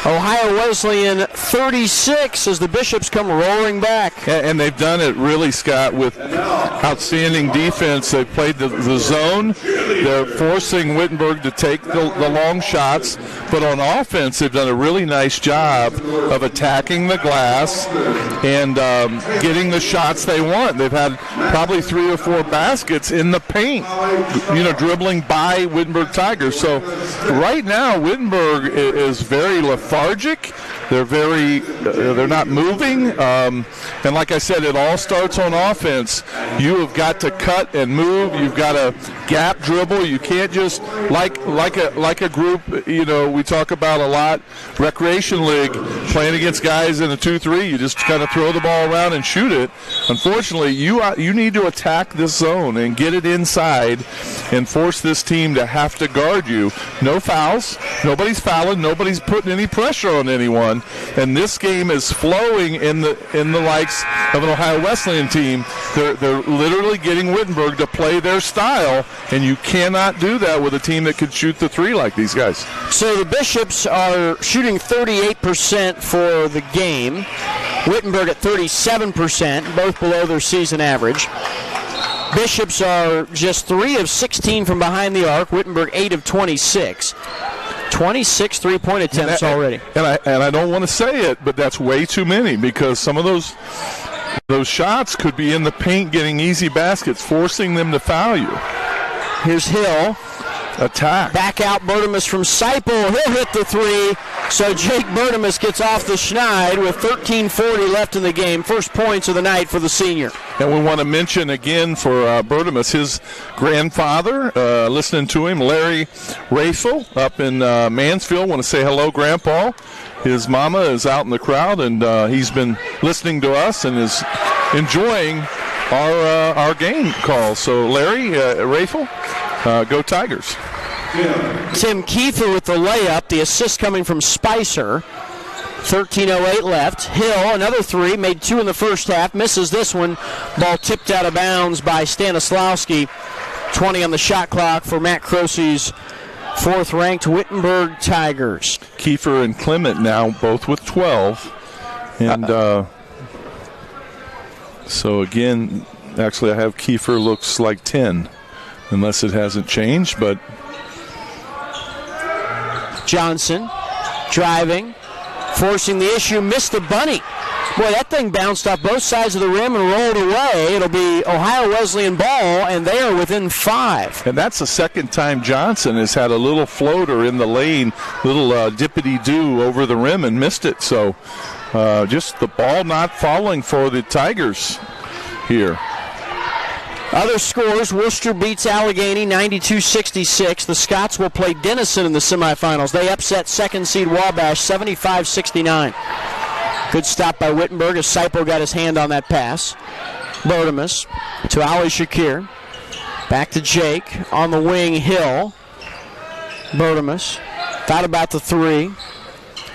Ohio Wesleyan 36 as the Bishops come roaring back. And they've done it really, Scott, with outstanding defense. They've played the zone. They're forcing Wittenberg to take the long shots. But on offense, they've done a really nice job of attacking the glass and getting the shots they want. They've had probably 3 or 4 baskets in the paint, dribbling by Wittenberg Tigers. So right now, Wittenberg is very lethargic. They're not moving. And like I said, it all starts on offense. You have got to cut and move. You've got to gap dribble. You can't just, like a group, we talk about a lot, Recreation League, playing against guys in a 2-3. You just kind of throw the ball around and shoot it. Unfortunately, you need to attack this zone and get it inside and force this team to have to guard you. No fouls. Nobody's fouling. Nobody's putting any pressure on anyone. And this game is flowing in the likes of an Ohio Wesleyan team. They're literally getting Wittenberg to play their style, and you cannot do that with a team that could shoot the 3 like these guys. So the Bishops are shooting 38% for the game. Wittenberg at 37%, both below their season average. Bishops are just 3 of 16 from behind the arc. Wittenberg 8 of 26. 26 three-point attempts already. And I don't want to say it, but that's way too many, because some of those shots could be in the paint getting easy baskets, forcing them to foul you. Here's Hill. Attack. Back out Bertimus from Seipel. He'll hit the three. So Jake Bertimus gets off the schneid with 13:40 left in the game. First points of the night for the senior. And we want to mention again for Bertimus, his grandfather, listening to him, Larry Rafel up in Mansfield. Want to say hello, Grandpa. His mama is out in the crowd, and he's been listening to us and is enjoying our game calls. So Larry Rafel, go Tigers. Tim Kiefer with the layup, the assist coming from Spicer. 13:08 left. Hill, another three, made 2 in the first half, misses this one. Ball tipped out of bounds by Stanislawski. 20 on the shot clock for Matt Croce's 4th-ranked Wittenberg Tigers. Kiefer and Clement now both with 12. And so again, actually I have Kiefer looks like 10, unless it hasn't changed, but Johnson driving, forcing the issue, missed the bunny. Boy, that thing bounced off both sides of the rim and rolled away. It'll be Ohio Wesleyan ball, and they are within 5. And that's the second time Johnson has had a little floater in the lane, little dippity-doo over the rim and missed it. So just the ball not falling for the Tigers here. Other scores, Worcester beats Allegheny 92-66. The Scots will play Denison in the semifinals. They upset second seed Wabash 75-69. Good stop by Wittenberg as Seipel got his hand on that pass. Bertimus to Ali Shakir. Back to Jake on the wing, Hill. Bertimus thought about the three.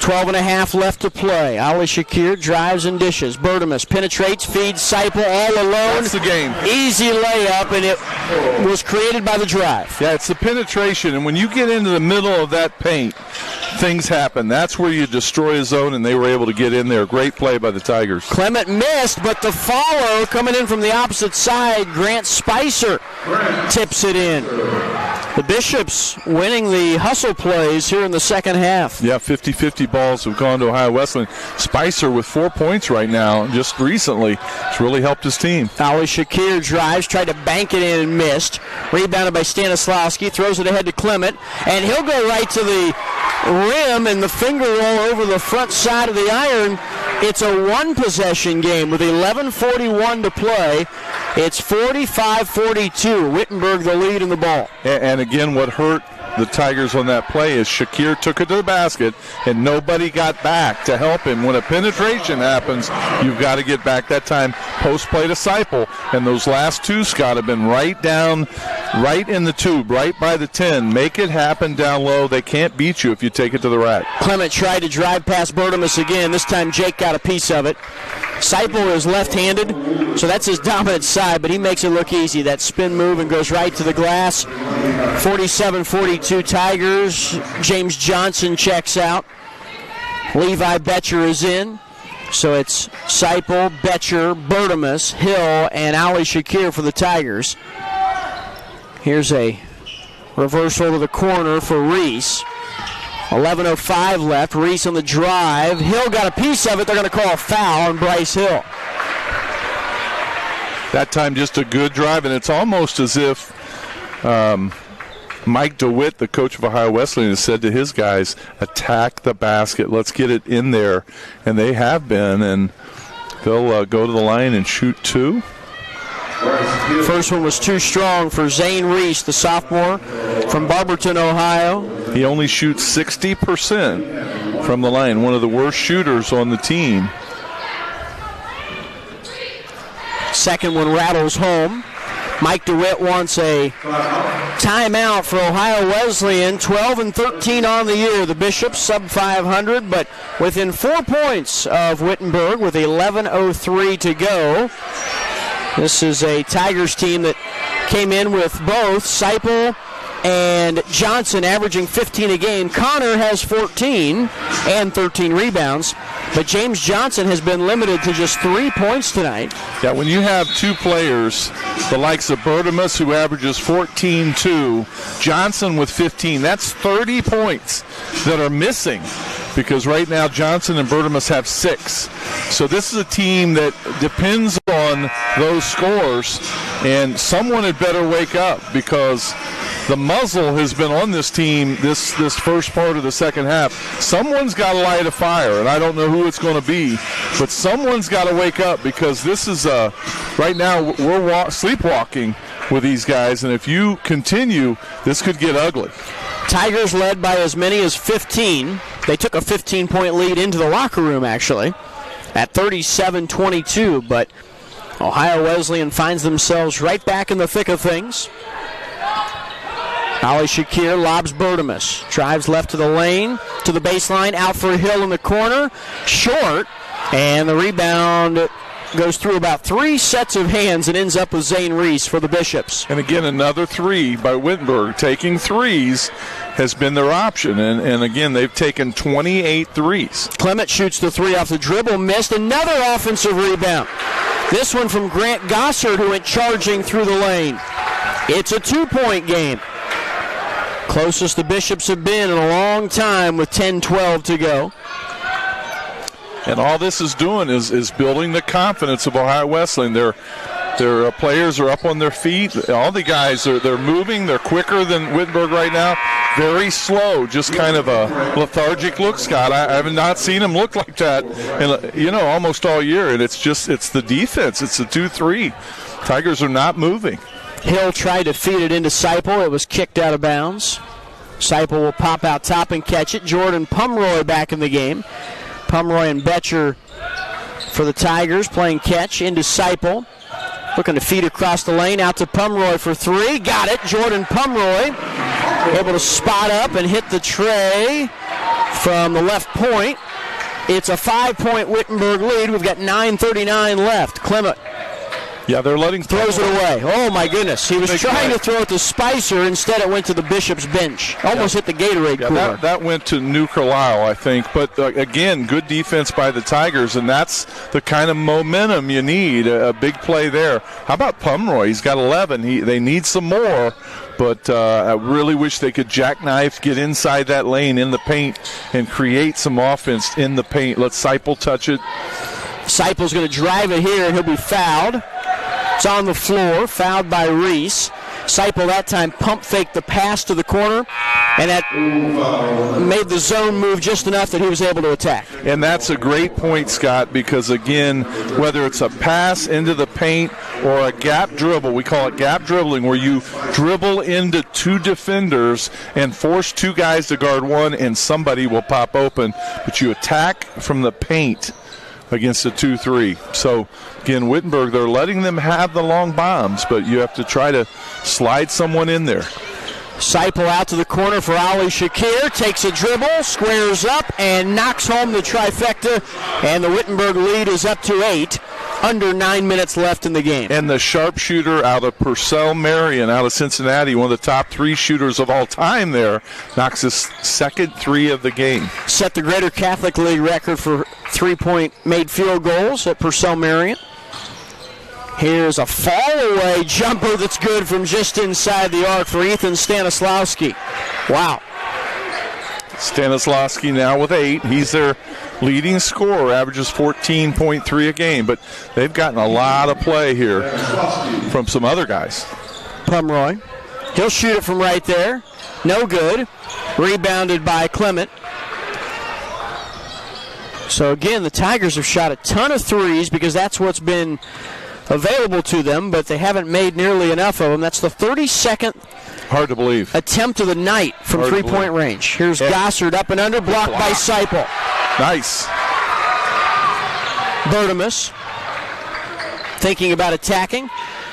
12.5 left to play. Ali Shakir drives and dishes. Bertimus penetrates, feeds Seipel all alone. That's the game. Easy layup, and it was created by the drive. Yeah, it's the penetration, and when you get into the middle of that paint, things happen. That's where you destroy a zone, and they were able to get in there. Great play by the Tigers. Clement missed, but the follow coming in from the opposite side, Grant Spicer tips it in. The Bishops winning the hustle plays here in the second half. Yeah, 50-50 balls have gone to Ohio Wesleyan. Spicer with 4 points right now, just recently. It's really helped his team. Ali Shakir drives, tried to bank it in and missed. Rebounded by Stanislawski, throws it ahead to Clement, and he'll go right to the rim and the finger roll over the front side of the iron. It's a one-possession game with 11:41 to play. It's 45-42. Wittenberg the lead in the ball. And again, what hurt the Tigers on that play is Shakir took it to the basket and nobody got back to help him. When a penetration happens, you've got to get back. That time, post play to Seipel, and those last two, Scott, have been right down, right in the tube, right by the 10. Make it happen down low. They can't beat you if you take it to the rack. Clement tried to drive past Bertimus again. This time Jake got a piece of it. Seipel is left-handed, so that's his dominant side, but he makes it look easy. That spin move and goes right to the glass. 47-42 Tigers. James Johnson checks out. Levi Betcher is in. So it's Seipel, Betcher, Bertimus, Hill, and Ali Shakir for the Tigers. Here's a reversal to the corner for Reese. 11:05 left. Reese on the drive. Hill got a piece of it. They're going to call a foul on Bryce Hill. That time just a good drive, and it's almost as if Mike DeWitt, the coach of Ohio Wesleyan, has said to his guys, attack the basket. Let's get it in there. And they have been, and they'll go to the line and shoot two. First one was too strong for Zane Reese, the sophomore from Barberton, Ohio. He only shoots 60% from the line, one of the worst shooters on the team. Second one rattles home. Mike DeWitt wants a timeout for Ohio Wesleyan. 12-13 on the year. The Bishops sub 500, but within 4 points of Wittenberg with 11:03 to go. This is a Tigers team that came in with both Seipel and Johnson averaging 15 a game. Connor has 14 and 13 rebounds. But James Johnson has been limited to just 3 points tonight. Yeah, when you have two players, the likes of Bertimus, who averages 14-2, Johnson with 15, that's 30 points that are missing, because right now Johnson and Bertimus have 6. So this is a team that depends on those scores, and someone had better wake up, because the muzzle has been on this team this first part of the second half. Someone's got to light a fire, and I don't know who it's going to be, but someone's got to wake up, because this is right now we're sleepwalking with these guys, and if you continue, this could get ugly. Tigers led by as many as 15. They took a 15-point lead into the locker room, actually, at 37-22, but Ohio Wesleyan finds themselves right back in the thick of things. Ali Shakir lobs Bertimus. Drives left to the lane, to the baseline, out for Hill in the corner. Short, and the rebound goes through about 3 sets of hands and ends up with Zane Reese for the Bishops. And again, another 3 by Wittenberg. Taking threes has been their option, and again, they've taken 28 threes. Clement shoots the 3 off the dribble, missed. Another offensive rebound. This one from Grant Gossard, who went charging through the lane. It's a 2-point game. Closest the Bishops have been in a long time with 10-12 to go. And all this is doing is building the confidence of Ohio Wesleyan. Their players are up on their feet. All the guys they're moving. They're quicker than Wittenberg right now. Very slow, just kind of a lethargic look, Scott. I have not seen him look like that in almost all year. And it's the defense. It's the 2-3. Tigers are not moving. Hill tried to feed it into Seipel. It was kicked out of bounds. Seipel will pop out top and catch it. Jordan Pumroy back in the game. Pumroy and Betcher for the Tigers playing catch into Seipel. Looking to feed across the lane out to Pumroy for 3. Got it. Jordan Pumroy able to spot up and hit the tray from the left point. It's a 5-point Wittenberg lead. We've got 9:39 left. Clement. Yeah, they're letting throws it away. Oh my goodness! He was trying to throw it to Spicer. Instead, it went to the Bishop's bench. Almost hit the Gatorade cooler. That went to New Carlisle, I think. But again, good defense by the Tigers, and that's the kind of momentum you need. A big play there. How about Pumroy? He's got 11. They need some more. But I really wish they could jackknife, get inside that lane in the paint, and create some offense in the paint. Let Seipel touch it. Seipel's going to drive it here, and he'll be fouled. It's on the floor, fouled by Reese. Seipel that time pump faked the pass to the corner, and that made the zone move just enough that he was able to attack. And that's a great point, Scott, because again, whether it's a pass into the paint or a gap dribble, we call it gap dribbling, where you dribble into 2 defenders and force 2 guys to guard 1, and somebody will pop open, but you attack from the paint against a 2-3. So, again, Wittenberg, they're letting them have the long bombs, but you have to try to slide someone in there. Seipel out to the corner for Ali Shakir, takes a dribble, squares up, and knocks home the trifecta, and the Wittenberg lead is up to 8. Under 9 minutes left in the game. And the sharpshooter out of Purcell Marion, out of Cincinnati, one of the top 3 shooters of all time there, knocks his second 3 of the game. Set the Greater Catholic League record for 3-point made field goals at Purcell Marion. Here's a fall-away jumper that's good from just inside the arc for Ethan Stanislawski. Wow. Stanislawski now with 8. He's their leading scorer, averages 14.3 a game, but they've gotten a lot of play here from some other guys. Pumroy. He'll shoot it from right there. No good. Rebounded by Clement. So again, the Tigers have shot a ton of threes because that's what's been available to them, but they haven't made nearly enough of them. That's the 32nd hard to believe attempt of the night from 3-point range. Here's Gossard up and under, blocked by Seipel. Nice. Bertimus thinking about attacking.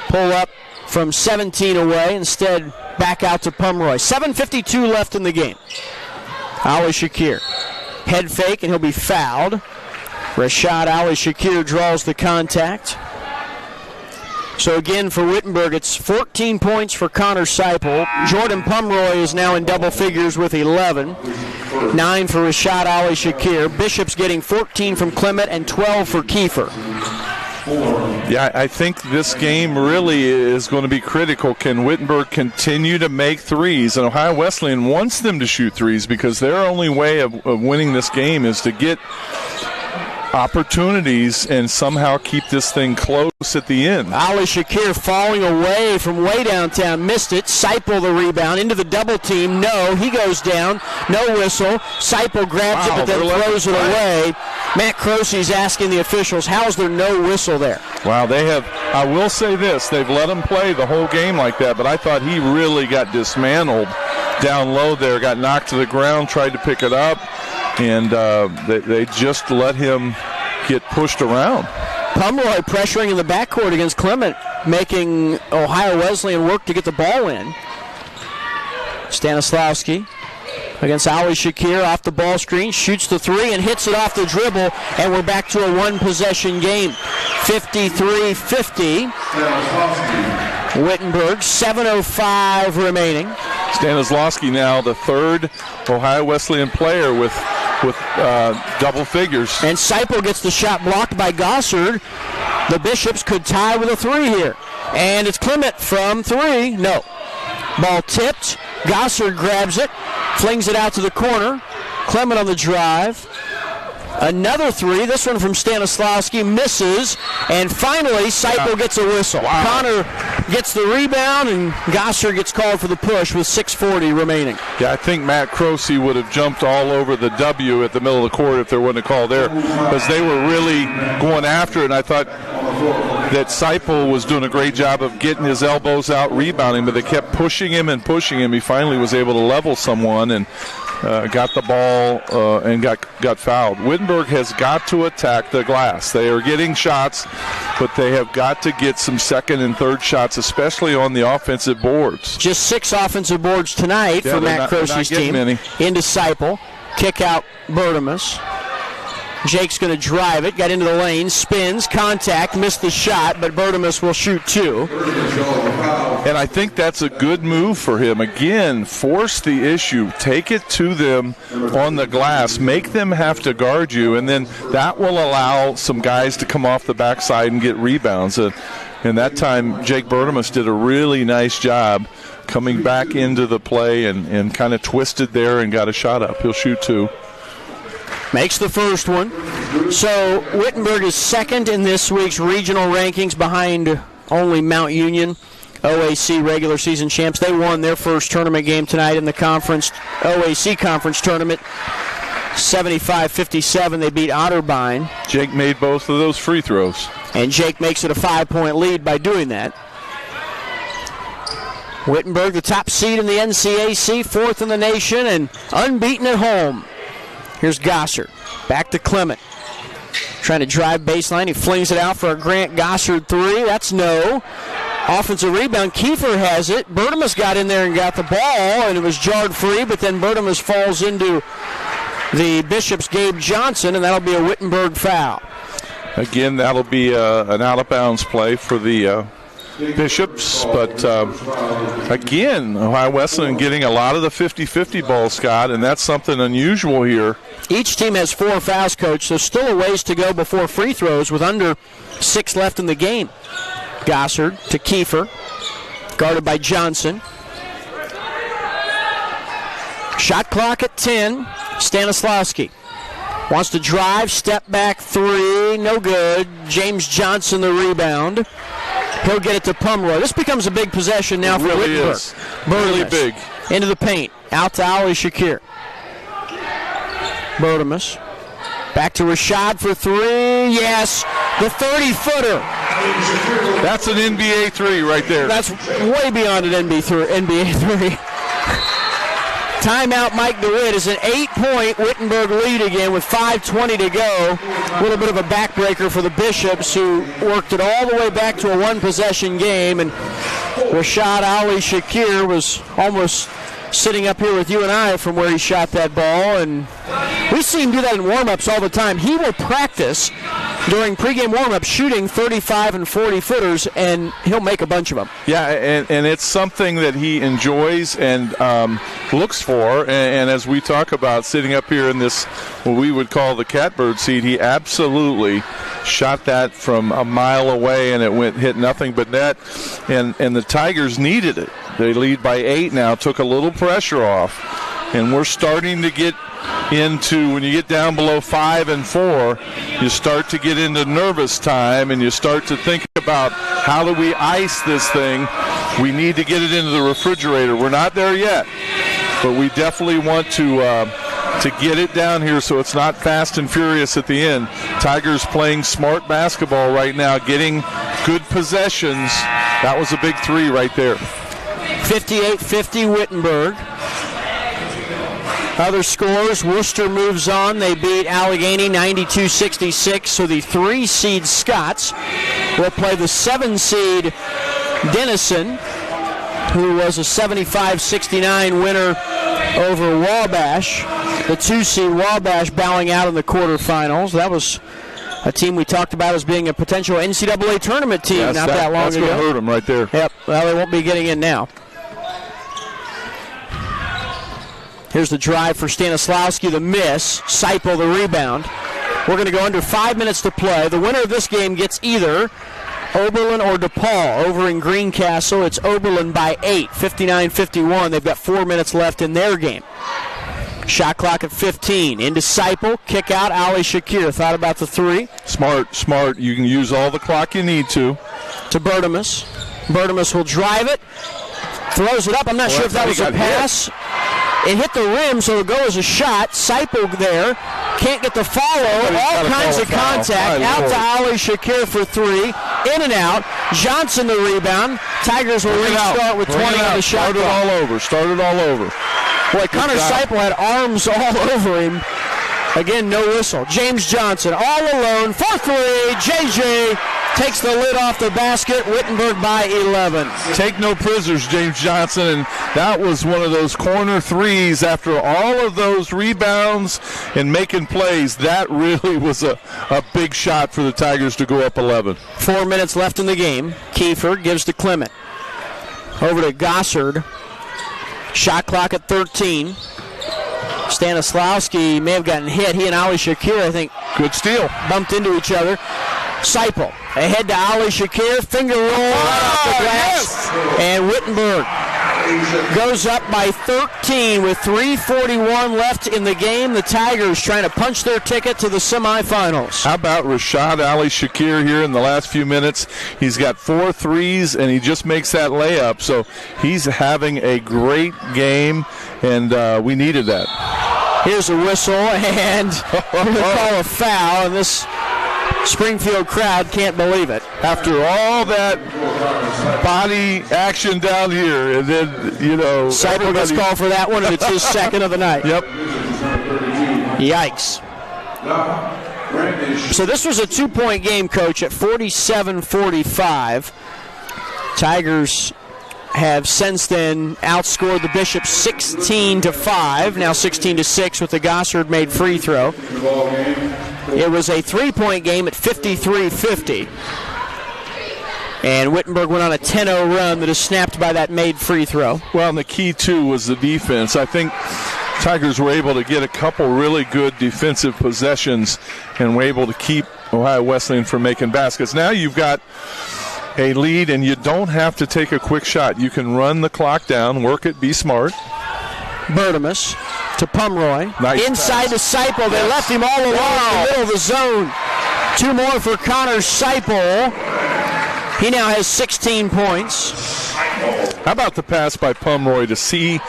Pull up from 17 away, instead back out to Pumroy. 7:52 left in the game. Ali Shakir. Head fake, and he'll be fouled. Rashad Ali Shakir draws the contact. So again, for Wittenberg, it's 14 points for Connor Seipel. Jordan Pumroy is now in double figures with 11. 9 for Rashad Ali Shakir. Bishop's getting 14 from Clement and 12 for Kiefer. Yeah, I think this game really is going to be critical. Can Wittenberg continue to make threes? And Ohio Wesleyan wants them to shoot threes because their only way of winning this game is to get opportunities and somehow keep this thing close at the end. Ali Shakir falling away from way downtown, missed it. Seipel the rebound into the double team. No, he goes down. No whistle. Seipel grabs it but then throws it away. Matt Croce's asking the officials, how's there no whistle there? Wow, they have, I will say this, they've let him play the whole game like that, but I thought he really got dismantled down low there, got knocked to the ground, tried to pick it up, and they just let him get pushed around. Pumroy pressuring in the backcourt against Clement, making Ohio Wesleyan work to get the ball in. Stanislawski against Ali Shakir off the ball screen, shoots the three and hits it off the dribble, and we're back to a one-possession game. 53-50. Wittenberg, 7:05 remaining. Stanislawski now the third Ohio Wesleyan player with double figures. And Seipel gets the shot blocked by Gossard. The Bishops could tie with a three here. And it's Clement from three. No. Ball tipped. Gossard grabs it, flings it out to the corner. Clement on the drive. Another three, this one from Stanislawski, misses, and finally Seipel gets a whistle. Wow. Connor gets the rebound, and Gossard gets called for the push with 6:40 remaining. Yeah, I think Matt Croce would have jumped all over the W at the middle of the court if there wasn't a call there, because they were really going after it, and I thought that Seipel was doing a great job of getting his elbows out, rebounding, but they kept pushing him and pushing him. He finally was able to level someone and got the ball and got fouled. Wittenberg has got to attack the glass. They are getting shots, but they have got to get some second and third shots, especially on the offensive boards. Just 6 offensive boards tonight for Matt Croce's team. Into Seipel. Kick out Bertimus. Jake's going to drive it, got into the lane, spins, contact, missed the shot, but Bertimus will shoot 2. And I think that's a good move for him. Again, force the issue, take it to them on the glass, make them have to guard you, and then that will allow some guys to come off the backside and get rebounds. And that time, Jake Bertimus did a really nice job coming back into the play and kind of twisted there and got a shot up. He'll shoot 2. Makes the first one. So Wittenberg is second in this week's regional rankings behind only Mount Union, OAC regular season champs. They won their first tournament game tonight in the conference, OAC conference tournament. 75-57, they beat Otterbein. Jake made both of those free throws. And Jake makes it a 5-point lead by doing that. Wittenberg, the top seed in the NCAC, 4th in the nation, and unbeaten at home. Here's Gossard. Back to Clement. Trying to drive baseline. He flings it out for a Grant Gossard 3. That's no. Offensive rebound. Kiefer has it. Bertimus got in there and got the ball, and it was jarred free, but then Bertimus falls into the Bishop's Gabe Johnson, and that'll be a Wittenberg foul. Again, that'll be an out-of-bounds play for the Bishops, but again, Ohio Wesleyan getting a lot of the 50-50 ball, Scott, and that's something unusual here. Each team has 4 fouls, Coach, so still a ways to go before free throws with under 6 left in the game. Gossard to Kiefer, guarded by Johnson. Shot clock at 10. Stanislawski wants to drive, step back 3, no good. James Johnson the rebound. He'll get it to Pumroy. This becomes a big possession now for Wittenberg. Really big. Into the paint. Out to Ali Shakir. Bertimus. Back to Rashad for 3. Yes. The 30-footer. That's an NBA 3 right there. That's way beyond an NBA 3. Timeout, Mike DeWitt. Is an 8-point Wittenberg lead again with 5:20 to go. A little bit of a backbreaker for the Bishops, who worked it all the way back to a one-possession game. And Rashad Ali Shakir was almost sitting up here with you and I from where he shot that ball. And we see him do that in warm-ups all the time. He will practice during pregame warm-up shooting 35 and 40-footers, and he'll make a bunch of them. Yeah, and it's something that he enjoys and looks for. And as we talk about sitting up here in this, what we would call the catbird seat, he absolutely shot that from a mile away, and it hit nothing but net. And the Tigers needed it. They lead by 8 now, took a little pressure off, and we're starting to get into, when you get down below 5 and 4, you start to get into nervous time, and you start to think about, how do we ice this thing? We need to get it into the refrigerator. We're not there yet, but we definitely want to get it down here so it's not fast and furious at the end. Tigers playing smart basketball right now, getting good possessions. That was a big 3 right there. 58-50 Wittenberg. Other scores, Worcester moves on. They beat Allegheny 92-66. So the 3-seed Scots will play the 7-seed Denison, who was a 75-69 winner over Wabash. The 2-seed Wabash bowing out in the quarterfinals. That was a team we talked about as being a potential NCAA tournament team that long ago. That's going to hurt them right there. Yep, well, they won't be getting in now. Here's the drive for Stanislawski, the miss. Seipel, the rebound. We're going to go under 5 minutes to play. The winner of this game gets either Oberlin or DePaul. Over in Greencastle, it's Oberlin by 8, 59-51. They've got 4 minutes left in their game. Shot clock at 15. Into Seipel, kick out, Ali Shakir. Thought about the 3. Smart. You can use all the clock you need to. To Bertimus. Bertimus will drive it. Throws it up. I'm not sure if that was a pass. It hit the rim, so it'll go as a shot. Seipel there. Can't get the follow. All kinds of contact. Out to Ali Shakir for 3. In and out. Johnson the rebound. Tigers will restart with 20 on the shot clock. Started all over. Boy, Connor Seipel had arms all over him. Again, no whistle. James Johnson all alone for 3. JJ takes the lid off the basket. Wittenberg by 11. Take no prisoners, James Johnson. And that was one of those corner threes after all of those rebounds and making plays. That really was a big shot for the Tigers to go up 11. 4 minutes left in the game. Kiefer gives to Clement. Over to Gossard. Shot clock at 13. Stanislawski may have gotten hit. He and Ali Shakir, I think, good steal, bumped into each other. Seipel ahead to Ali Shakir. Finger roll off the glass. Yes. And Wittenberg goes up by 13 with 3:41 left in the game. The Tigers trying to punch their ticket to the semifinals. How about Rashad Ali Shakir here in the last few minutes? He's got 4 threes, and he just makes that layup. So he's having a great game, and we needed that. Here's a whistle, and we're going to call a foul, and this Springfield crowd can't believe it. After all that body action down here, and then, Seipel gets called for that one, and it's his second of the night. Yep. Yikes. So this was a 2-point game, Coach, at 47-45. Tigers have since then outscored the Bishops 16-5, now 16-6 with the Gossard made free throw. It was a 3-point game at 53-50. And Wittenberg went on a 10-0 run that is snapped by that made free throw. Well, and the key, too, was the defense. I think Tigers were able to get a couple really good defensive possessions and were able to keep Ohio Wesleyan from making baskets. Now you've got a lead, and you don't have to take a quick shot. You can run the clock down, work it, be smart. Bertimus to Pomeroy. Nice inside pass. to Seipel. They left him all alone in the middle of the zone. 2 more for Connor Seipel. He now has 16 points. How about the pass by Pomeroy to see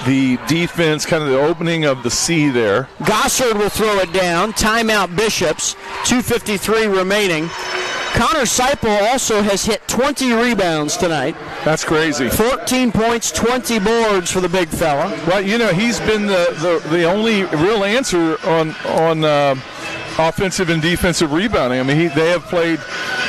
the defense, kind of the opening of the C there. Gossard will throw it down. Timeout Bishops. 2:53 remaining. Connor Seipel also has hit 20 rebounds tonight. That's crazy. 14 points, 20 boards for the big fella. Well, he's been the only real answer on offensive and defensive rebounding. I mean, they have played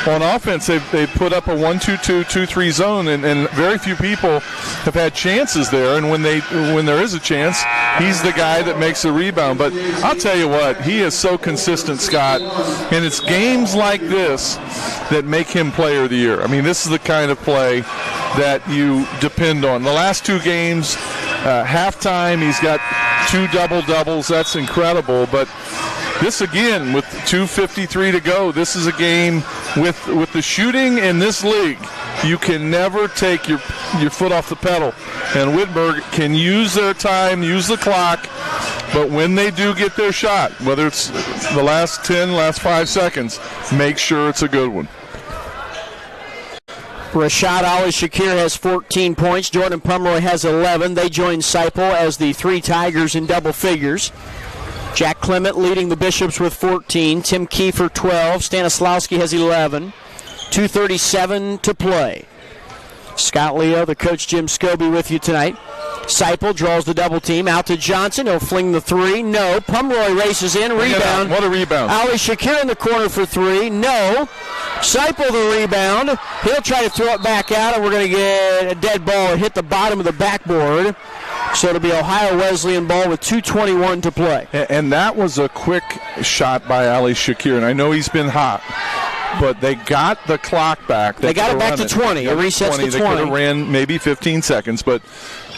on offense. They've put up a 1-2-2, 2-3 zone, and very few people have had chances there. And when there is a chance, he's the guy that makes the rebound. But I'll tell you what, he is so consistent, Scott. And it's games like this that make him Player of the Year. I mean, this is the kind of play that you depend on. The last two games, halftime, he's got 2 double-doubles. That's incredible. But this, again, with 2:53 to go, this is a game with the shooting in this league. You can never take your foot off the pedal. And Wittenberg can use their time, use the clock, but when they do get their shot, whether it's the last 5 seconds, make sure it's a good one. Rashad Ali-Shakir has 14 points. Jordan Pomeroy has 11. They join Seipel as the 3 Tigers in double figures. Jack Clement leading the Bishops with 14. Tim Kiefer 12. Stanislawski has 11. 2:37 to play. Scott Leo, the coach Jim Scobie with you tonight. Seipel draws the double team. Out to Johnson. He'll fling the 3. No. Pomeroy races in. Rebound. What a rebound. Ali-Shakir in the corner for 3. No. Seipel the rebound. He'll try to throw it back out, and we're going to get a dead ball. It hit the bottom of the backboard. So it'll be Ohio Wesleyan ball with 2:21 to play. And that was a quick shot by Ali-Shakir, and I know he's been hot. But they got the clock back. They got it back to 20. It resets to 20. They could have ran maybe 15 seconds, but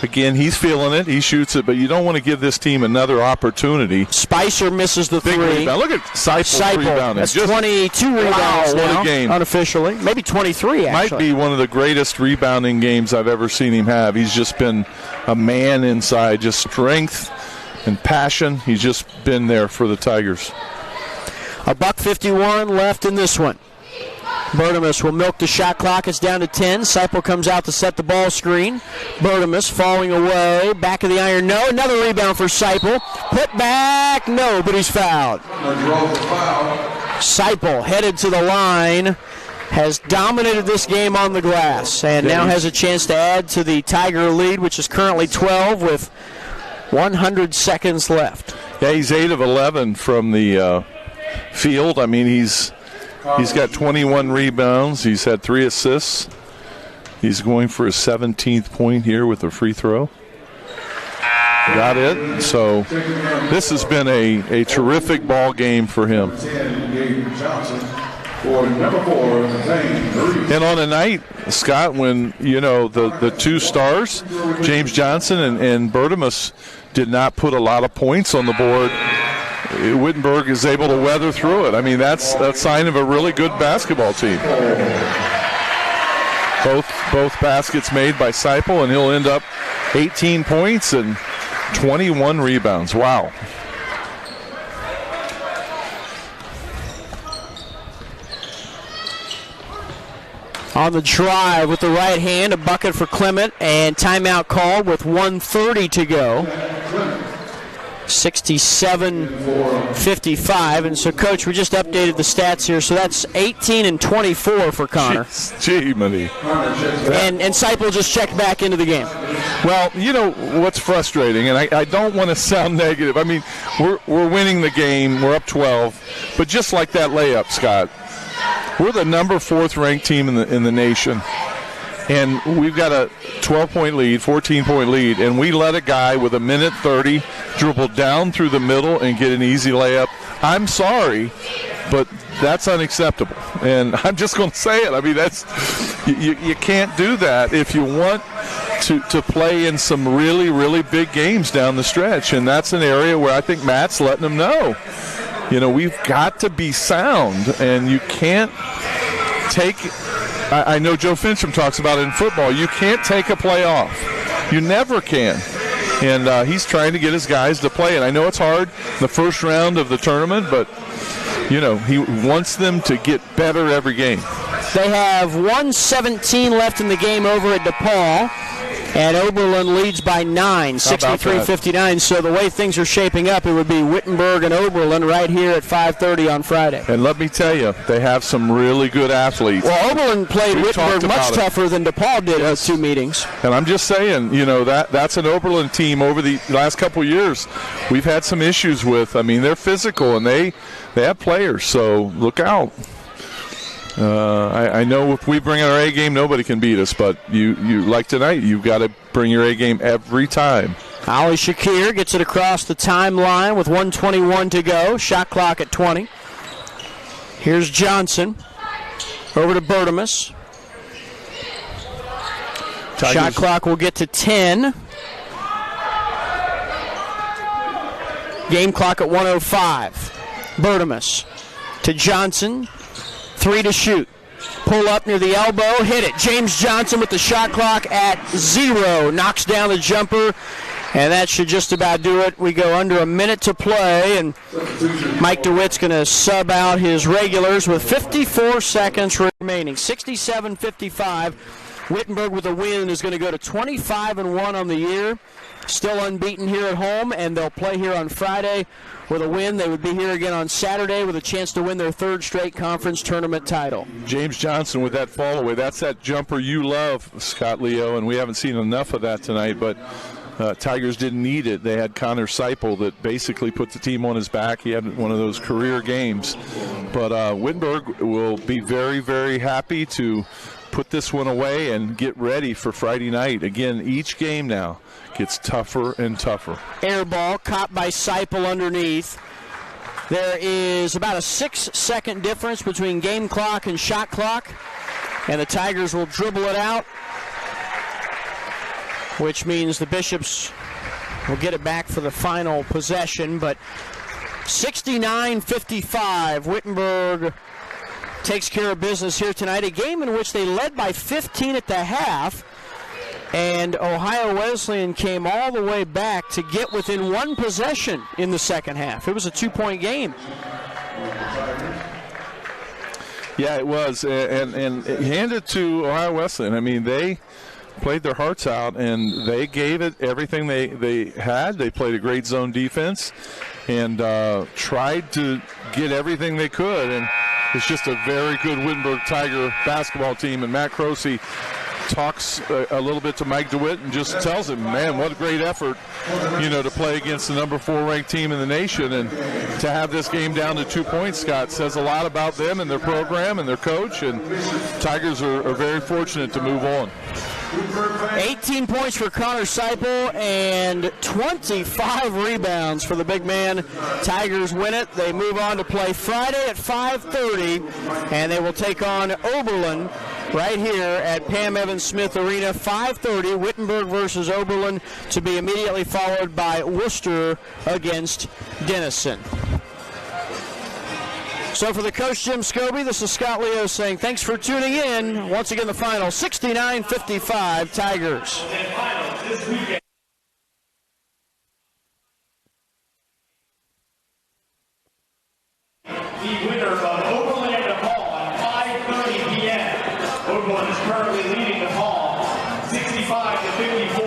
again, he's feeling it. He shoots it, but you don't want to give this team another opportunity. Spicer misses the 3. Rebound. Look at Seipel rebounding. That's 22 rebounds now, what a game. Unofficially. Maybe 23, actually. Might be one of the greatest rebounding games I've ever seen him have. He's just been a man inside, just strength and passion. He's just been there for the Tigers. $1:51 left in this one. Bertimus will milk the shot clock. It's down to 10. Seipel comes out to set the ball screen. Bertimus falling away. Back of the iron, no. Another rebound for Seipel. Put back, no, but he's fouled. Seipel headed to the line. Has dominated this game on the glass and now has a chance to add to the Tiger lead, which is currently 12 with 100 seconds left. Yeah, he's 8 of 11 from the field. I mean, he's got 21 rebounds. He's had 3 assists. He's going for his 17th point here with a free throw. Got it. So this has been a terrific ball game for him. And on a night, Scott, when, you know, the 2 stars, James Johnson and Bertimus, did not put a lot of points on the board, Wittenberg is able to weather through it. I mean, that's a sign of a really good basketball team. Both baskets made by Seipel, and he'll end up 18 points and 21 rebounds. Wow. On the drive with the right hand, a bucket for Clement, and timeout called with 1:30 to go. 67-55, and so, Coach, we just updated the stats here, so that's 18 and 24 for Connor. Gee, money. And Seipel just checked back into the game. Well, you know what's frustrating, and I don't want to sound negative. I mean, we're winning the game, we're up 12, but just like that layup, Scott, we're the number 4th ranked team in the nation. And we've got a 12-point lead, 14-point lead, and we let a guy with 1:30 dribble down through the middle and get an easy layup. I'm sorry, but that's unacceptable. And I'm just going to say it. I mean, you can't do that if you want to play in some really, really big games down the stretch. And that's an area where I think Matt's letting them know. You know, we've got to be sound, and you can't take – I know Joe Fincham talks about it in football. You can't take a play off. You never can. And he's trying to get his guys to play. And I know it's hard in the first round of the tournament, but, you know, he wants them to get better every game. They have 1:17 left in the game over at DePaul. And Oberlin leads by 9, 63-59. So the way things are shaping up, it would be Wittenberg and Oberlin right here at 5:30 on Friday. And let me tell you, they have some really good athletes. Well, Oberlin played Wittenberg much tougher than DePaul did those 2 meetings. And I'm just saying, that's an Oberlin team over the last couple of years we've had some issues with. I mean, they're physical, and they have players, so look out. I know if we bring our A game, nobody can beat us, but you like tonight, you've got to bring your A game every time. Ali Shakir gets it across the timeline with 1:21 to go. Shot clock at 20. Here's Johnson. Over to Bertimus. Shot clock will get to 10. Game clock at 1:05. Bertimus to Johnson. 3 to shoot. Pull up near the elbow, hit it. James Johnson with the shot clock at 0. Knocks down the jumper, and that should just about do it. We go under a minute to play, and Mike DeWitt's going to sub out his regulars with 54 seconds remaining. 67-55. Wittenberg with a win is going to go to 25-1 on the year. Still unbeaten here at home, and they'll play here on Friday with a win. They would be here again on Saturday with a chance to win their 3rd straight conference tournament title. James Johnson with that fall away. That's that jumper you love, Scott Leo, and we haven't seen enough of that tonight, but Tigers didn't need it. They had Connor Seipel that basically put the team on his back. He had one of those career games. But Wittenberg will be very, very happy to put this one away and get ready for Friday night. Again, each game now gets tougher and tougher. Air ball caught by Seipel underneath. There is about a 6-second difference between game clock and shot clock, and the Tigers will dribble it out, which means the Bishops will get it back for the final possession. But 69-55, Wittenberg takes care of business here tonight. A game in which they led by 15 at the half, and Ohio Wesleyan came all the way back to get within 1 possession in the second half. It was a 2-point game. Yeah, it was, and handed to Ohio Wesleyan. I mean, they played their hearts out, and they gave it everything they had. They played a great zone defense and tried to get everything they could, and it's just a very good Wittenberg Tiger basketball team. And Matt Croce talks a little bit to Mike DeWitt and just tells him, man, what a great effort, to play against the number 4 ranked team in the nation, and to have this game down to 2 points, Scott, says a lot about them and their program and their coach, and Tigers are very fortunate to move on. 18 points for Connor Seipel and 25 rebounds for the big man. Tigers win it. They move on to play Friday at 5:30, and they will take on Oberlin right here at Pam Evans Smith Arena. 5:30, Wittenberg versus Oberlin, to be immediately followed by Worcester against Denison. So for the coach, Jim Scobie, this is Scott Leo saying thanks for tuning in. Once again, the final, 69-55 Tigers. The winner of Oberlin and DePaul at 5:30 p.m. Oberlin is currently leading DePaul 65-54.